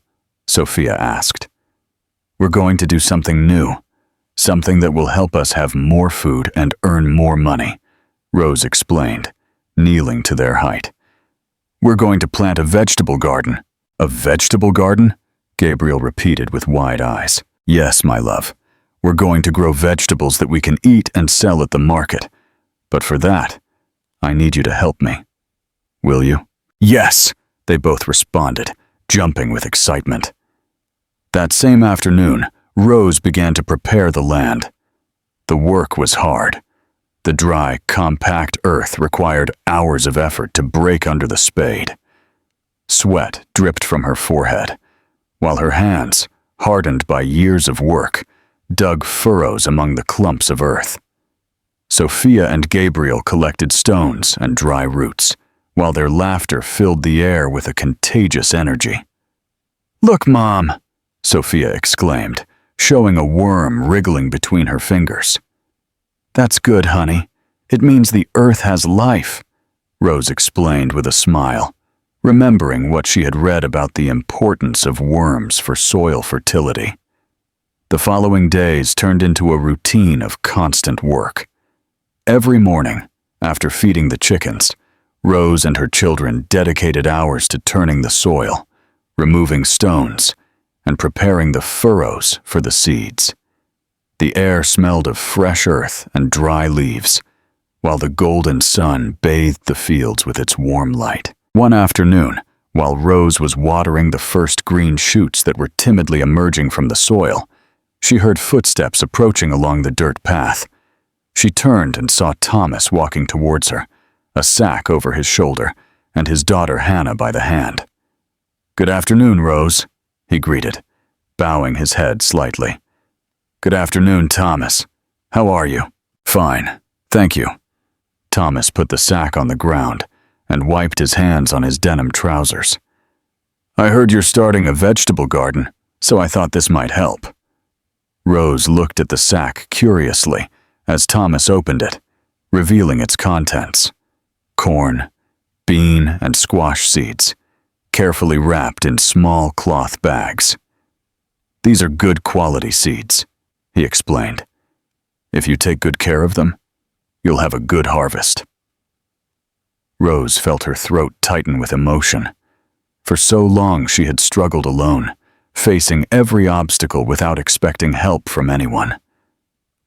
Sophia asked. "We're going to do something new, something that will help us have more food and earn more money," Rose explained, kneeling to their height. "We're going to plant a vegetable garden." "A vegetable garden?" Gabriel repeated with wide eyes. "Yes, my love. We're going to grow vegetables that we can eat and sell at the market. But for that, I need you to help me. Will you?" "Yes," they both responded, jumping with excitement. That same afternoon, Rose began to prepare the land. The work was hard. The dry, compact earth required hours of effort to break under the spade. Sweat dripped from her forehead, while her hands, hardened by years of work, dug furrows among the clumps of earth. Sophia and Gabriel collected stones and dry roots, while their laughter filled the air with a contagious energy. "Look, Mom," Sophia exclaimed, showing a worm wriggling between her fingers. "That's good, honey. It means the earth has life," Rose explained with a smile, remembering what she had read about the importance of worms for soil fertility. The following days turned into a routine of constant work. Every morning, after feeding the chickens, Rose and her children dedicated hours to turning the soil, removing stones, and preparing the furrows for the seeds. The air smelled of fresh earth and dry leaves, while the golden sun bathed the fields with its warm light. One afternoon, while Rose was watering the first green shoots that were timidly emerging from the soil, she heard footsteps approaching along the dirt path. She turned and saw Thomas walking towards her, a sack over his shoulder, and his daughter Hannah by the hand. "Good afternoon, Rose," he greeted, bowing his head slightly. "Good afternoon, Thomas. How are you?" "Fine, thank you." Thomas put the sack on the ground and wiped his hands on his denim trousers. "I heard you're starting a vegetable garden, so I thought this might help." Rose looked at the sack curiously as Thomas opened it, revealing its contents: corn, bean, and squash seeds, carefully wrapped in small cloth bags. "These are good quality seeds," he explained. "If you take good care of them, you'll have a good harvest." Rose felt her throat tighten with emotion. For so long she had struggled alone, facing every obstacle without expecting help from anyone.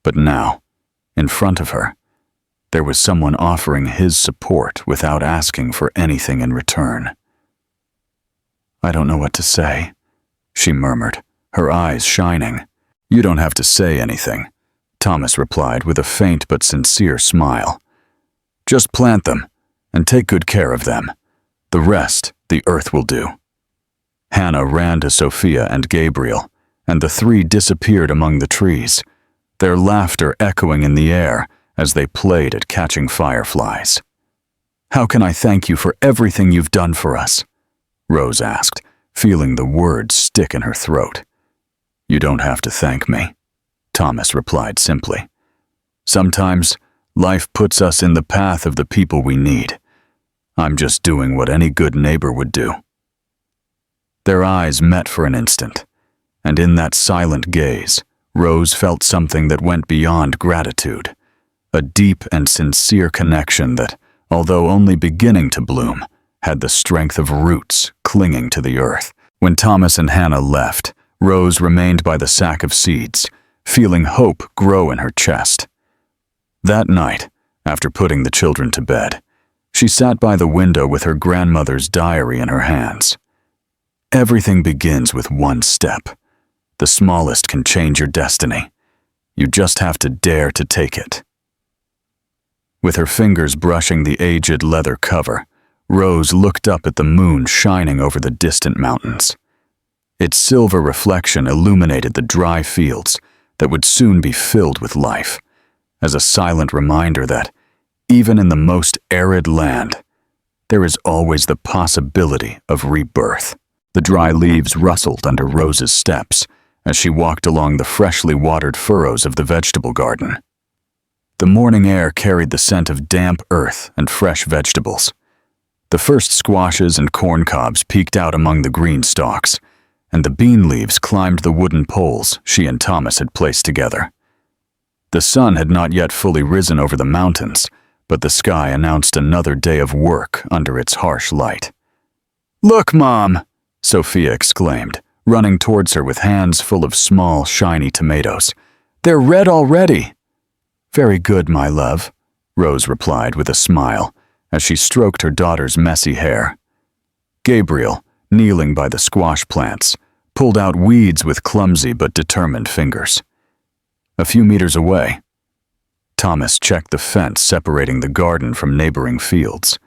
But now, in front of her, there was someone offering his support without asking for anything in return. "I don't know what to say," she murmured, her eyes shining. "You don't have to say anything," Thomas replied with a faint but sincere smile. "Just plant them and take good care of them. The rest the earth will do." Hannah ran to Sophia and Gabriel, and the three disappeared among the trees, their laughter echoing in the air as they played at catching fireflies. "How can I thank you for everything you've done for us?" Rose asked, feeling the words stick in her throat. "You don't have to thank me," Thomas replied simply. "Sometimes life puts us in the path of the people we need. I'm just doing what any good neighbor would do." Their eyes met for an instant, and in that silent gaze, Rose felt something that went beyond gratitude, a deep and sincere connection that, although only beginning to bloom, had the strength of roots clinging to the earth. When Thomas and Hannah left, Rose remained by the sack of seeds, feeling hope grow in her chest. That night, after putting the children to bed, she sat by the window with her grandmother's diary in her hands. Everything begins with one step. The smallest can change your destiny. You just have to dare to take it. With her fingers brushing the aged leather cover, Rose looked up at the moon shining over the distant mountains. Its silver reflection illuminated the dry fields that would soon be filled with life, as a silent reminder that, even in the most arid land, there is always the possibility of rebirth. The dry leaves rustled under Rose's steps as she walked along the freshly watered furrows of the vegetable garden. The morning air carried the scent of damp earth and fresh vegetables. The first squashes and corn cobs peeked out among the green stalks, and the bean leaves climbed the wooden poles she and Thomas had placed together. The sun had not yet fully risen over the mountains, but the sky announced another day of work under its harsh light. "Look, Mom!" Sophia exclaimed, running towards her with hands full of small, shiny tomatoes. "They're red already." "Very good, my love," Rose replied with a smile as she stroked her daughter's messy hair. Gabriel, kneeling by the squash plants, pulled out weeds with clumsy but determined fingers. A few meters away, Thomas checked the fence separating the garden from neighboring fields.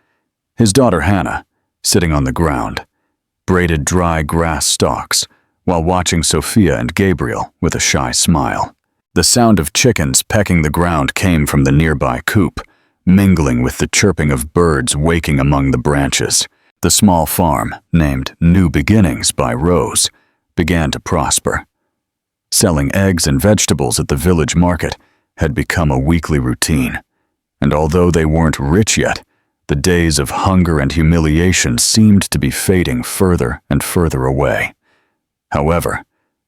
His daughter Hannah, sitting on the ground, braided dry grass stalks while watching Sophia and Gabriel with a shy smile. The sound of chickens pecking the ground came from the nearby coop, mingling with the chirping of birds waking among the branches. The small farm, named New Beginnings by Rose, began to prosper. Selling eggs and vegetables at the village market had become a weekly routine, and although they weren't rich yet, the days of hunger and humiliation seemed to be fading further and further away. However,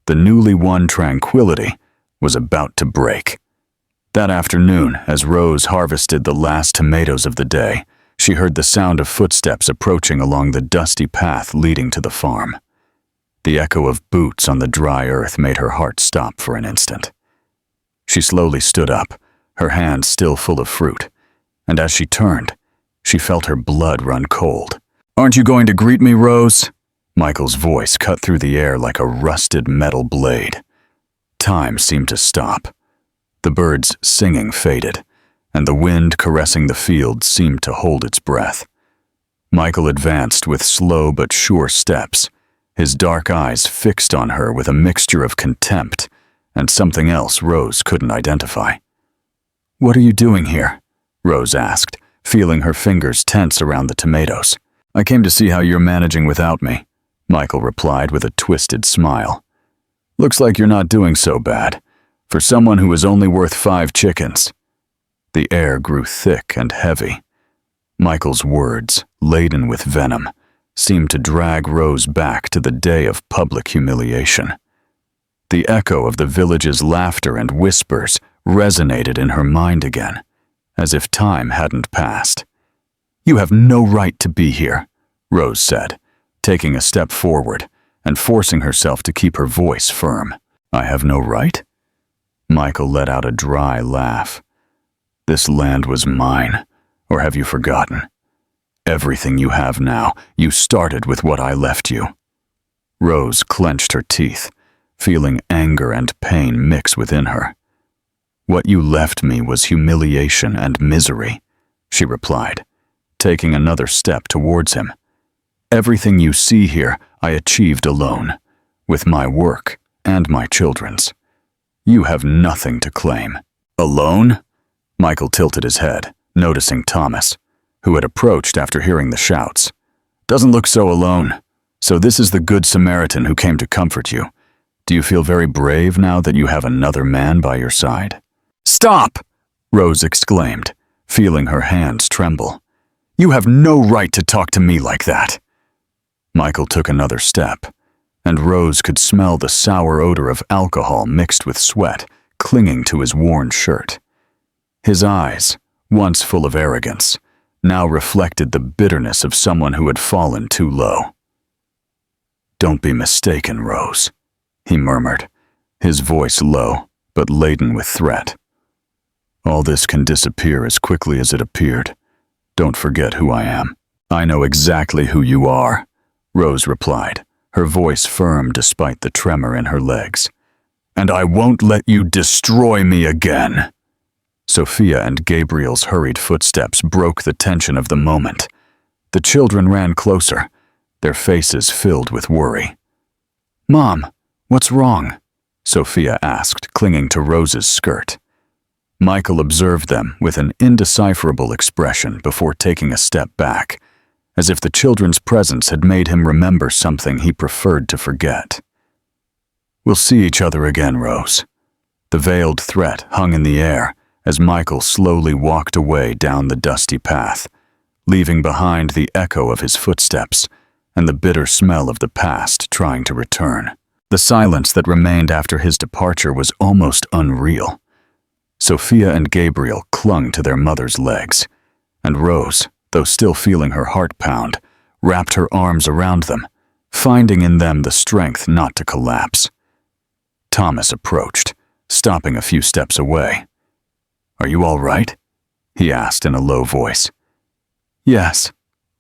the newly won tranquility was about to break. That afternoon, as Rose harvested the last tomatoes of the day, she heard the sound of footsteps approaching along the dusty path leading to the farm. The echo of boots on the dry earth made her heart stop for an instant. She slowly stood up, her hands still full of fruit, and as she turned, she felt her blood run cold. "Aren't you going to greet me, Rose?" Michael's voice cut through the air like a rusted metal blade. Time seemed to stop. The birds' singing faded, and the wind caressing the fields seemed to hold its breath. Michael advanced with slow but sure steps, his dark eyes fixed on her with a mixture of contempt and something else Rose couldn't identify. "What are you doing here?" Rose asked, feeling her fingers tense around the tomatoes. "I came to see how you're managing without me," Michael replied with a twisted smile. "Looks like you're not doing so bad, for someone who is only worth 5 chickens." The air grew thick and heavy. Michael's words, laden with venom, seemed to drag Rose back to the day of public humiliation. The echo of the village's laughter and whispers resonated in her mind again, as if time hadn't passed. "You have no right to be here," Rose said, taking a step forward and forcing herself to keep her voice firm. "I have no right?" Michael let out a dry laugh. "This land was mine, or have you forgotten? Everything you have now, you started with what I left you." Rose clenched her teeth, feeling anger and pain mix within her. "What you left me was humiliation and misery," she replied, taking another step towards him. "Everything you see here I achieved alone, with my work and my children's. You have nothing to claim." "Alone?" Michael tilted his head, noticing Thomas, who had approached after hearing the shouts. "Doesn't look so alone. So this is the Good Samaritan who came to comfort you. Do you feel very brave now that you have another man by your side?" "Stop!" Rose exclaimed, feeling her hands tremble. "You have no right to talk to me like that." Michael took another step, and Rose could smell the sour odor of alcohol mixed with sweat clinging to his worn shirt. His eyes, once full of arrogance, now reflected the bitterness of someone who had fallen too low. "Don't be mistaken, Rose," he murmured, his voice low but laden with threat. All this can disappear as quickly as it appeared. Don't forget who I am. I know exactly who you are, Rose replied, her voice firm despite the tremor in her legs. And I won't let you destroy me again. Sophia and Gabriel's hurried footsteps broke the tension of the moment. The children ran closer, their faces filled with worry. Mom, what's wrong? Sophia asked, clinging to Rose's skirt. Michael observed them with an indecipherable expression before taking a step back, as if the children's presence had made him remember something he preferred to forget. We'll see each other again, Rose. The veiled threat hung in the air as Michael slowly walked away down the dusty path, leaving behind the echo of his footsteps and the bitter smell of the past trying to return. The silence that remained after his departure was almost unreal. Sophia and Gabriel clung to their mother's legs, and Rose, though still feeling her heart pound, wrapped her arms around them, finding in them the strength not to collapse. Thomas approached, stopping a few steps away. Are you all right? He asked in a low voice. Yes,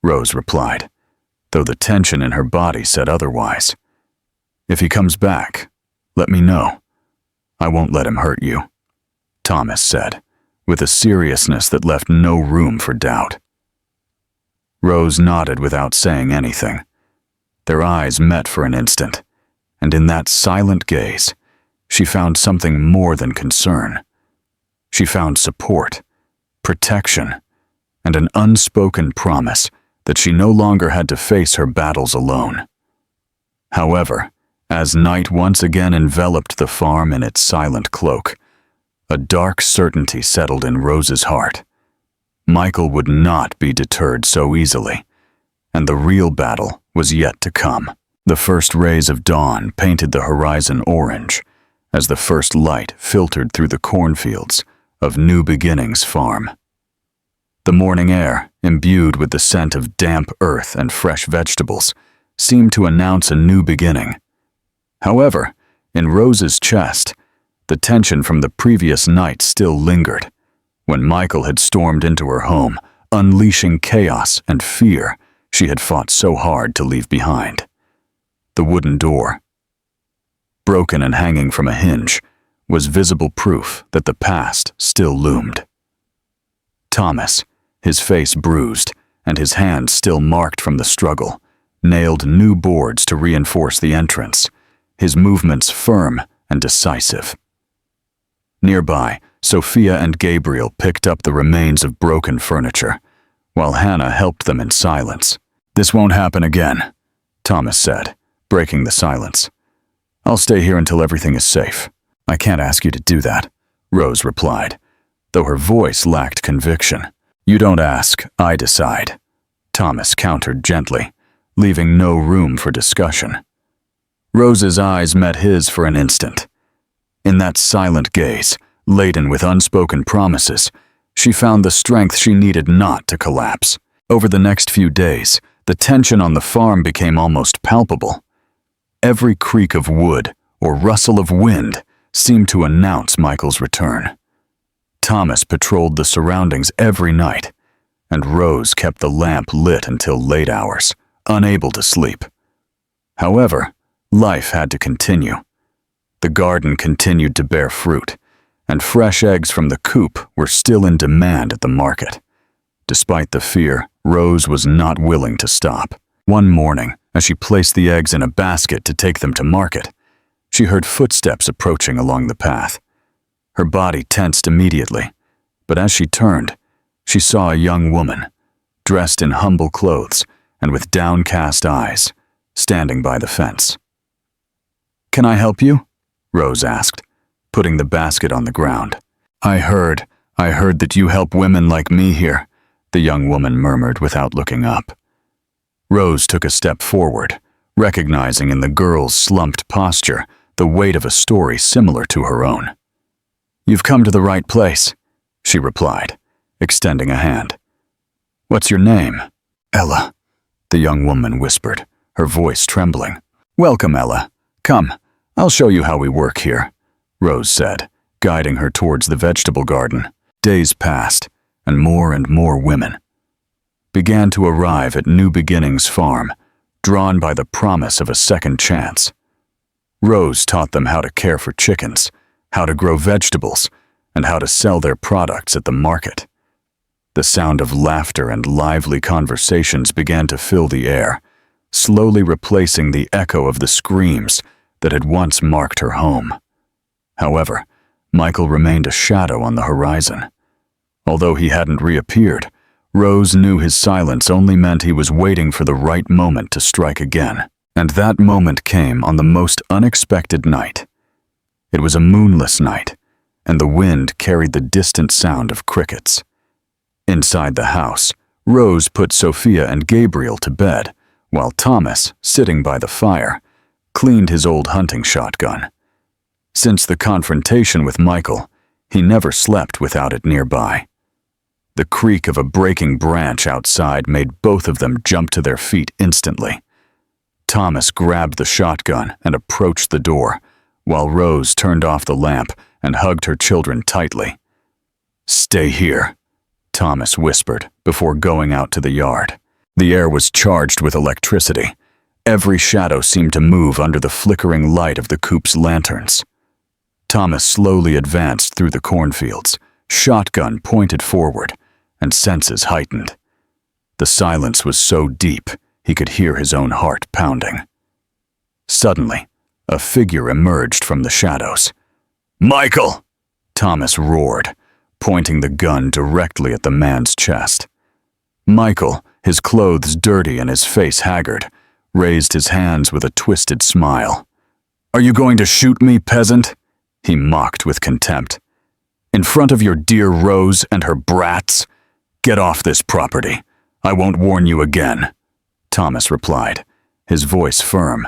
Rose replied, though the tension in her body said otherwise. If he comes back, let me know. I won't let him hurt you, Thomas said, with a seriousness that left no room for doubt. Rose nodded without saying anything. Their eyes met for an instant, and in that silent gaze, she found something more than concern. She found support, protection, and an unspoken promise that she no longer had to face her battles alone. However, as night once again enveloped the farm in its silent cloak, a dark certainty settled in Rose's heart. Michael would not be deterred so easily, and the real battle was yet to come. The first rays of dawn painted the horizon orange as the first light filtered through the cornfields of New Beginnings Farm. The morning air, imbued with the scent of damp earth and fresh vegetables, seemed to announce a new beginning. However, in Rose's chest, the tension from the previous night still lingered, when Michael had stormed into her home, unleashing chaos and fear she had fought so hard to leave behind. The wooden door, broken and hanging from a hinge, was visible proof that the past still loomed. Thomas, his face bruised and his hands still marked from the struggle, nailed new boards to reinforce the entrance, his movements firm and decisive. Nearby, Sophia and Gabriel picked up the remains of broken furniture, while Hannah helped them in silence. This won't happen again, Thomas said, breaking the silence. I'll stay here until everything is safe. I can't ask you to do that, Rose replied, though her voice lacked conviction. You don't ask, I decide, Thomas countered gently, leaving no room for discussion. Rose's eyes met his for an instant. In that silent gaze, laden with unspoken promises, she found the strength she needed not to collapse. Over the next few days, the tension on the farm became almost palpable. Every creak of wood or rustle of wind seemed to announce Michael's return. Thomas patrolled the surroundings every night, and Rose kept the lamp lit until late hours, unable to sleep. However, life had to continue. The garden continued to bear fruit, and fresh eggs from the coop were still in demand at the market. Despite the fear, Rose was not willing to stop. One morning, as she placed the eggs in a basket to take them to market, she heard footsteps approaching along the path. Her body tensed immediately, but as she turned, she saw a young woman, dressed in humble clothes and with downcast eyes, standing by the fence. "Can I help you?" Rose asked, putting the basket on the ground. I heard that you help women like me here," the young woman murmured without looking up. Rose took a step forward, recognizing in the girl's slumped posture the weight of a story similar to her own. "You've come to the right place," she replied, extending a hand. "What's your name?" "Ella," the young woman whispered, her voice trembling. "Welcome, Ella. Come, I'll show you how we work here," Rose said, guiding her towards the vegetable garden. Days passed, and more women began to arrive at New Beginnings Farm, drawn by the promise of a second chance. Rose taught them how to care for chickens, how to grow vegetables, and how to sell their products at the market. The sound of laughter and lively conversations began to fill the air, slowly replacing the echo of the screams that had once marked her home. However, Michael remained a shadow on the horizon. Although he hadn't reappeared, Rose knew his silence only meant he was waiting for the right moment to strike again. And that moment came on the most unexpected night. It was a moonless night, and the wind carried the distant sound of crickets. Inside the house, Rose put Sophia and Gabriel to bed, while Thomas, sitting by the fire, cleaned his old hunting shotgun. Since the confrontation with Michael, he never slept without it nearby. The creak of a breaking branch outside made both of them jump to their feet instantly. Thomas grabbed the shotgun and approached the door, while Rose turned off the lamp and hugged her children tightly. "Stay here," Thomas whispered before going out to the yard. The air was charged with electricity. Every shadow seemed to move under the flickering light of the coop's lanterns. Thomas slowly advanced through the cornfields, shotgun pointed forward, and senses heightened. The silence was so deep, he could hear his own heart pounding. Suddenly, a figure emerged from the shadows. "Michael!" Thomas roared, pointing the gun directly at the man's chest. Michael, his clothes dirty and his face haggard, raised his hands with a twisted smile. "Are you going to shoot me, peasant?" he mocked with contempt. "In front of your dear Rose and her brats? Get off this property. I won't warn you again," Thomas replied, his voice firm,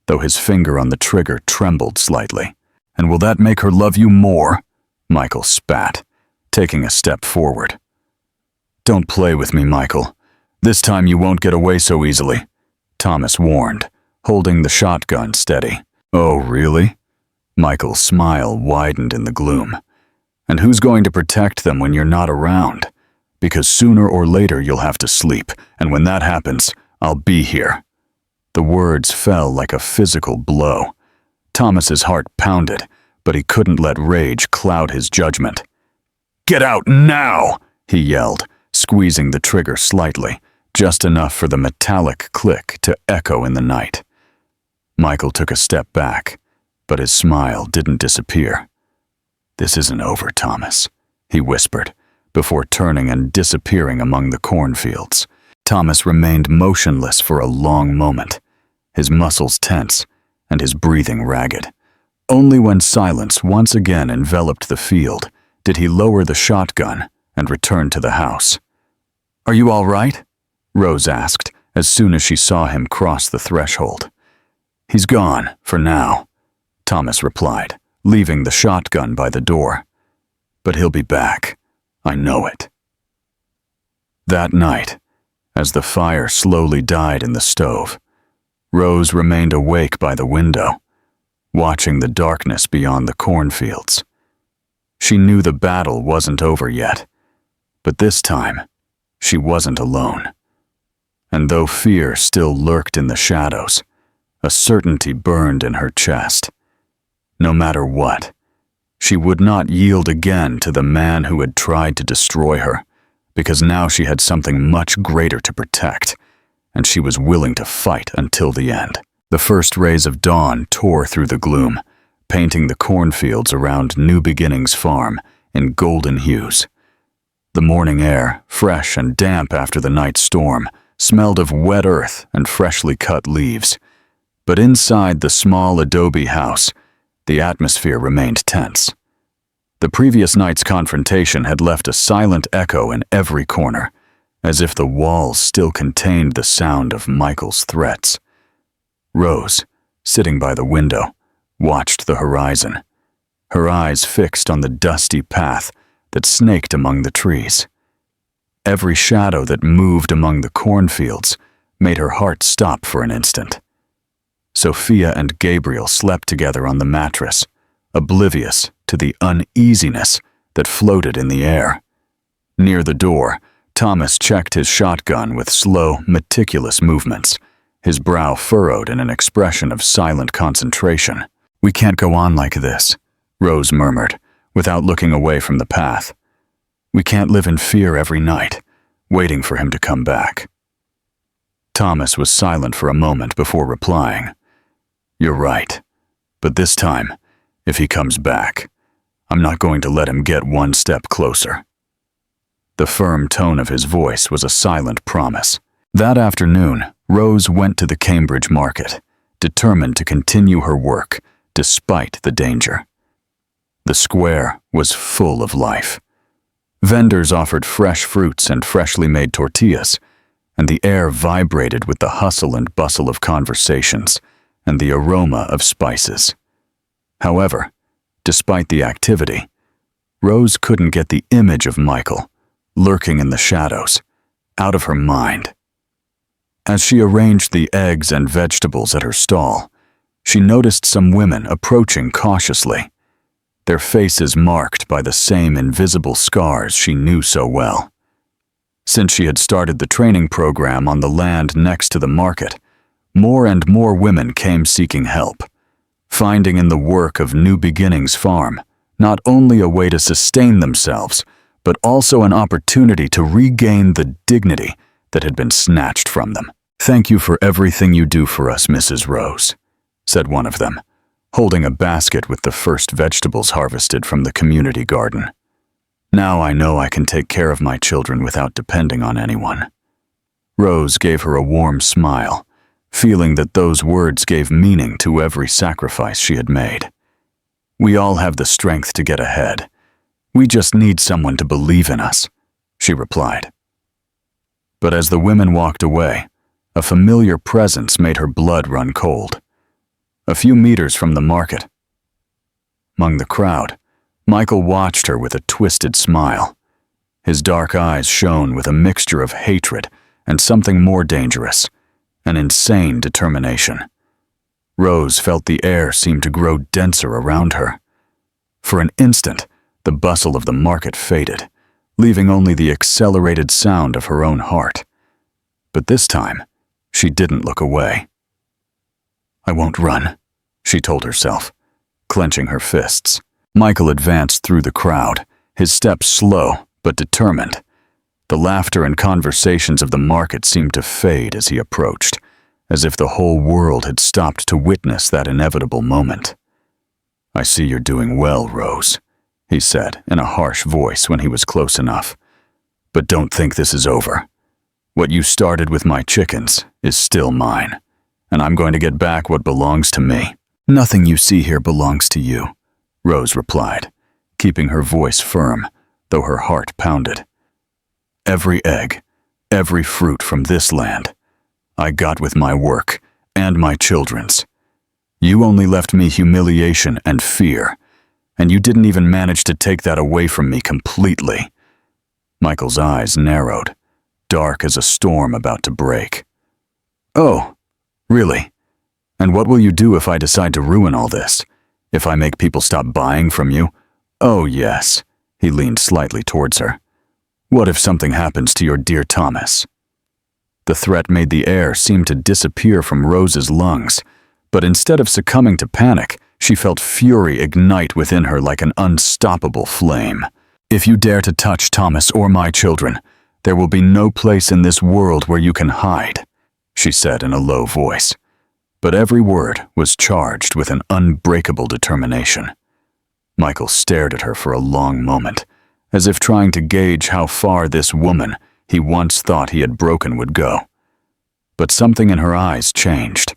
though his finger on the trigger trembled slightly. "And will that make her love you more?" Michael spat, taking a step forward. "Don't play with me, Michael. This time you won't get away so easily," Thomas warned, holding the shotgun steady. "Oh, really?" Michael's smile widened in the gloom. "And who's going to protect them when you're not around? Because sooner or later you'll have to sleep, and when that happens, I'll be here." The words fell like a physical blow. Thomas's heart pounded, but he couldn't let rage cloud his judgment. "Get out now!" he yelled, squeezing the trigger slightly, just enough for the metallic click to echo in the night. Michael took a step back, but his smile didn't disappear. "This isn't over, Thomas," he whispered, before turning and disappearing among the cornfields. Thomas remained motionless for a long moment, his muscles tense and his breathing ragged. Only when silence once again enveloped the field did he lower the shotgun and return to the house. "Are you all right?" Rose asked as soon as she saw him cross the threshold. "He's gone, for now," Thomas replied, leaving the shotgun by the door. "But he'll be back. I know it." That night, as the fire slowly died in the stove, Rose remained awake by the window, watching the darkness beyond the cornfields. She knew the battle wasn't over yet, but this time, she wasn't alone. And though fear still lurked in the shadows, a certainty burned in her chest. No matter what, she would not yield again to the man who had tried to destroy her, because now she had something much greater to protect, and she was willing to fight until the end. The first rays of dawn tore through the gloom, painting the cornfields around New Beginnings Farm in golden hues. The morning air, fresh and damp after the night's storm, smelled of wet earth and freshly cut leaves. But inside the small adobe house, the atmosphere remained tense. The previous night's confrontation had left a silent echo in every corner, as if the walls still contained the sound of Michael's threats. Rose, sitting by the window, watched the horizon, her eyes fixed on the dusty path that snaked among the trees. Every shadow that moved among the cornfields made her heart stop for an instant. Sophia and Gabriel slept together on the mattress, oblivious to to the uneasiness that floated in the air. Near the door, Thomas checked his shotgun with slow, meticulous movements, his brow furrowed in an expression of silent concentration. "We can't go on like this," Rose murmured, without looking away from the path. "We can't live in fear every night, waiting for him to come back." Thomas was silent for a moment before replying. "You're right, but this time, if he comes back, I'm not going to let him get one step closer." The firm tone of his voice was a silent promise. That afternoon, Rose went to the Cambridge market, determined to continue her work despite the danger. The square was full of life. Vendors offered fresh fruits and freshly made tortillas, and the air vibrated with the hustle and bustle of conversations and the aroma of spices. However, despite the activity, Rose couldn't get the image of Michael, lurking in the shadows, out of her mind. As she arranged the eggs and vegetables at her stall, she noticed some women approaching cautiously, their faces marked by the same invisible scars she knew so well. Since she had started the training program on the land next to the market, more and more women came seeking help, finding in the work of New Beginnings Farm not only a way to sustain themselves, but also an opportunity to regain the dignity that had been snatched from them. "Thank you for everything you do for us, Mrs. Rose," said one of them, holding a basket with the first vegetables harvested from the community garden. "Now I know I can take care of my children without depending on anyone." Rose gave her a warm smile, feeling that those words gave meaning to every sacrifice she had made. "We all have the strength to get ahead. We just need someone to believe in us," she replied. But as the women walked away, a familiar presence made her blood run cold. A few meters from the market, among the crowd, Michael watched her with a twisted smile. His dark eyes shone with a mixture of hatred and something more dangerous, an insane determination. Rose felt the air seem to grow denser around her. For an instant, the bustle of the market faded, leaving only the accelerated sound of her own heart. But this time, she didn't look away. "I won't run," she told herself, clenching her fists. Michael advanced through the crowd, his steps slow but determined. The laughter and conversations of the market seemed to fade as he approached, as if the whole world had stopped to witness that inevitable moment. "I see you're doing well, Rose," he said in a harsh voice when he was close enough. "But don't think this is over. What you started with my chickens is still mine, and I'm going to get back what belongs to me." "Nothing you see here belongs to you," Rose replied, keeping her voice firm, though her heart pounded. "Every egg, every fruit from this land, I got with my work and my children's. You only left me humiliation and fear, and you didn't even manage to take that away from me completely." Michael's eyes narrowed, dark as a storm about to break. "Oh, really? And what will you do if I decide to ruin all this? If I make people stop buying from you?" "Oh, yes." He leaned slightly towards her. "What if something happens to your dear Thomas?" The threat made the air seem to disappear from Rose's lungs, but instead of succumbing to panic, she felt fury ignite within her like an unstoppable flame. "If you dare to touch Thomas or my children, there will be no place in this world where you can hide," she said in a low voice. But every word was charged with an unbreakable determination. Michael stared at her for a long moment, as if trying to gauge how far this woman he once thought he had broken would go. But something in her eyes changed.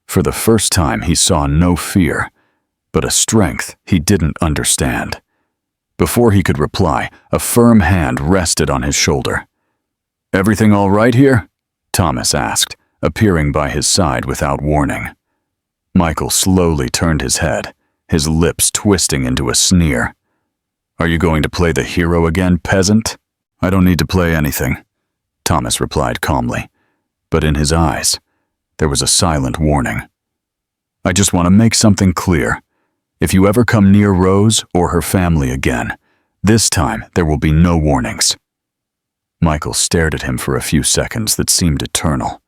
For the first time he saw no fear, but a strength he didn't understand. Before he could reply, a firm hand rested on his shoulder. "Everything all right here?" Thomas asked, appearing by his side without warning. Michael slowly turned his head, his lips twisting into a sneer. "Are you going to play the hero again, peasant?" "I don't need to play anything," Thomas replied calmly, but in his eyes, there was a silent warning. "I just want to make something clear. If you ever come near Rose or her family again, this time there will be no warnings." Michael stared at him for a few seconds that seemed eternal.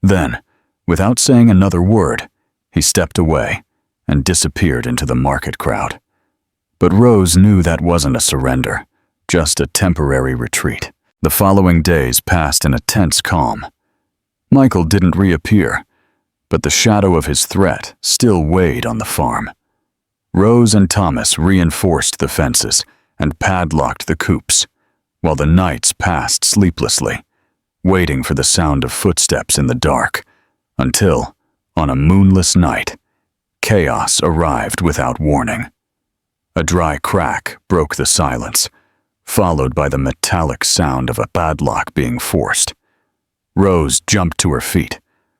Then, without saying another word, he stepped away and disappeared into the market crowd. But Rose knew that wasn't a surrender, just a temporary retreat. The following days passed in a tense calm. Michael didn't reappear, but the shadow of his threat still weighed on the farm. Rose and Thomas reinforced the fences and padlocked the coops, while the nights passed sleeplessly, waiting for the sound of footsteps in the dark, until, on a moonless night, chaos arrived without warning. A dry crack broke the silence, followed by the metallic sound of a padlock being forced. Rose jumped to her feet,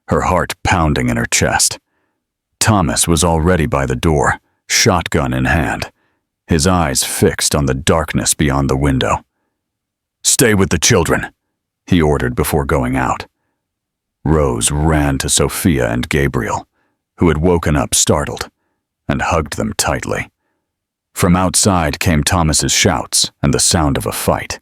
her heart pounding in her chest. Thomas was already by the door, shotgun in hand, his eyes fixed on the darkness beyond the window. "Stay with the children," he ordered before going out. Rose ran to Sophia and Gabriel, who had woken up startled, and hugged them tightly. From outside came Thomas's shouts and the sound of a fight,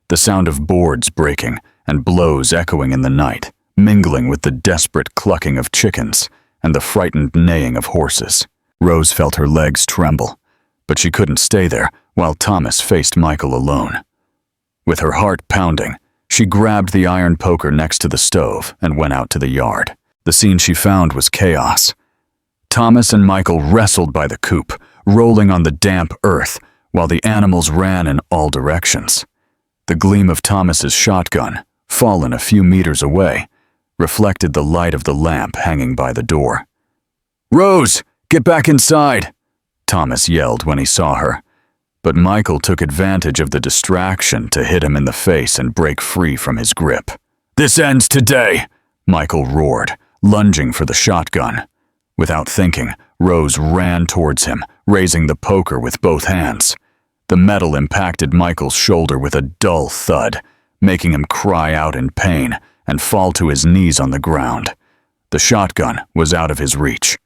the sound of boards breaking and blows echoing in the night, mingling with the desperate clucking of chickens and the frightened neighing of horses. Rose felt her legs tremble, but she couldn't stay there while Thomas faced Michael alone. With her heart pounding, she grabbed the iron poker next to the stove and went out to the yard. The scene she found was chaos. Thomas and Michael wrestled by the coop, rolling on the damp earth, while the animals ran in all directions. The gleam of Thomas's shotgun, fallen a few meters away, reflected the light of the lamp hanging by the door. "Rose, get back inside!" Thomas yelled when he saw her. But Michael took advantage of the distraction to hit him in the face and break free from his grip. "This ends today!" Michael roared, lunging for the shotgun. Without thinking, Rose ran towards him, raising the poker with both hands. The metal impacted Michael's shoulder with a dull thud, making him cry out in pain and fall to his knees on the ground. The shotgun was out of his reach.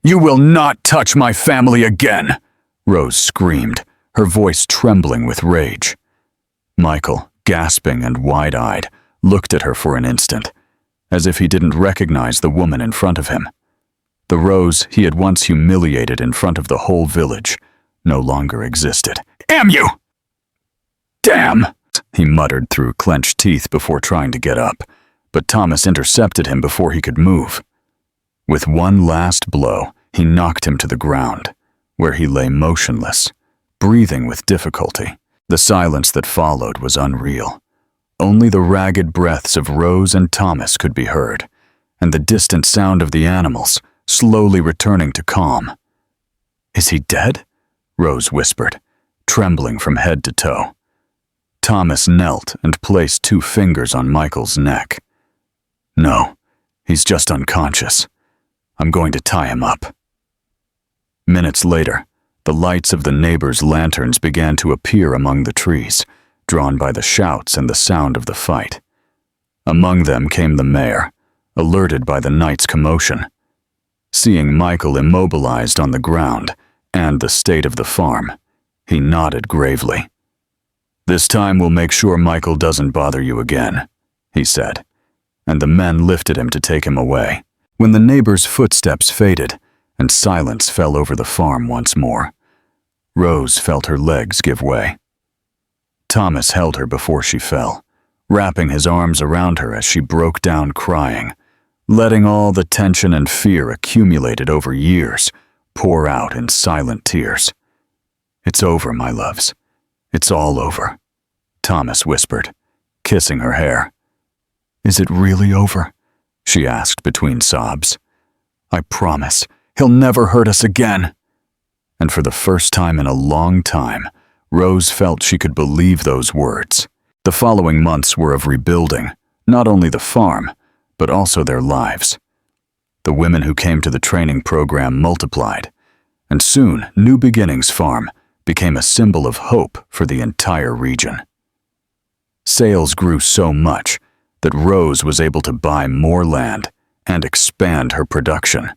"You will not touch my family again!" Rose screamed, her voice trembling with rage. Michael, gasping and wide-eyed, looked at her for an instant, as if he didn't recognize the woman in front of him. The Rose he had once humiliated in front of the whole village no longer existed. "Damn you!" "Damn!" he muttered through clenched teeth before trying to get up, but Thomas intercepted him before he could move. With one last blow, he knocked him to the ground, where he lay motionless, breathing with difficulty. The silence that followed was unreal. Only the ragged breaths of Rose and Thomas could be heard, and the distant sound of the animals slowly returning to calm. "Is he dead?" Rose whispered, trembling from head to toe. Thomas knelt and placed 2 fingers on Michael's neck. "No, he's just unconscious. I'm going to tie him up." Minutes later, the lights of the neighbors' lanterns began to appear among the trees, drawn by the shouts and the sound of the fight. Among them came the mayor, alerted by the night's commotion. Seeing Michael immobilized on the ground and the state of the farm, he nodded gravely. "This time we'll make sure Michael doesn't bother you again," he said, and the men lifted him to take him away. When the neighbors' footsteps faded and silence fell over the farm once more, Rose felt her legs give way. Thomas held her before she fell, wrapping his arms around her as she broke down crying, letting all the tension and fear accumulated over years pour out in silent tears. "It's over, my loves. It's all over," Thomas whispered, kissing her hair. "Is it really over?" she asked between sobs. "I promise, he'll never hurt us again." And for the first time in a long time, Rose felt she could believe those words. The following months were of rebuilding, not only the farm, but also their lives. The women who came to the training program multiplied, and soon New Beginnings Farm became a symbol of hope for the entire region. Sales grew so much that Rose was able to buy more land and expand her production,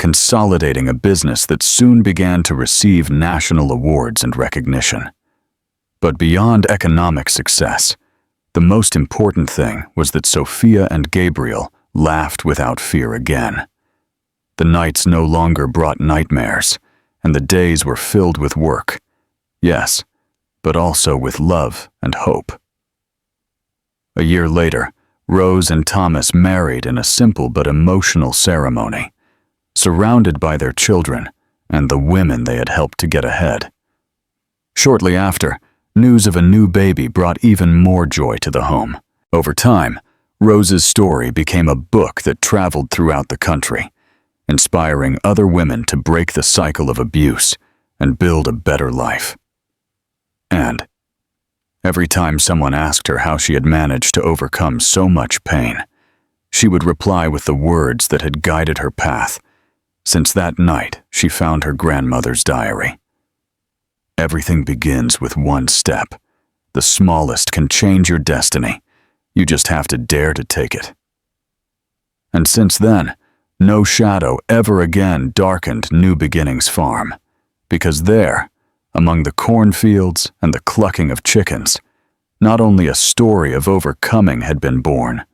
consolidating a business that soon began to receive national awards and recognition. But beyond economic success, the most important thing was that Sophia and Gabriel laughed without fear again. The nights no longer brought nightmares, and the days were filled with work. Yes, but also with love and hope. A year later, Rose and Thomas married in a simple but emotional ceremony, surrounded by their children and the women they had helped to get ahead. Shortly after, news of a new baby brought even more joy to the home. Over time, Rose's story became a book that traveled throughout the country, inspiring other women to break the cycle of abuse and build a better life. And every time someone asked her how she had managed to overcome so much pain, she would reply with the words that had guided her path since that night she found her grandmother's diary. Everything begins with one step. The smallest can change your destiny. You just have to dare to take it. And since then, no shadow ever again darkened New Beginnings Farm, because there, among the cornfields and the clucking of chickens, not only a story of overcoming had been born,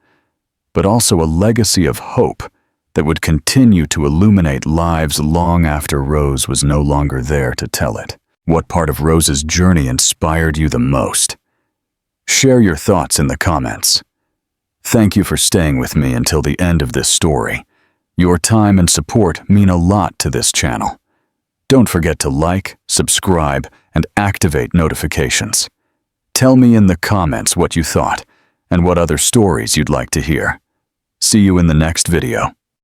but also a legacy of hope that would continue to illuminate lives long after Rose was no longer there to tell it. What part of Rose's journey inspired you the most? Share your thoughts in the comments. Thank you for staying with me until the end of this story. Your time and support mean a lot to this channel. Don't forget to like, subscribe, and activate notifications. Tell me in the comments what you thought and what other stories you'd like to hear. See you in the next video.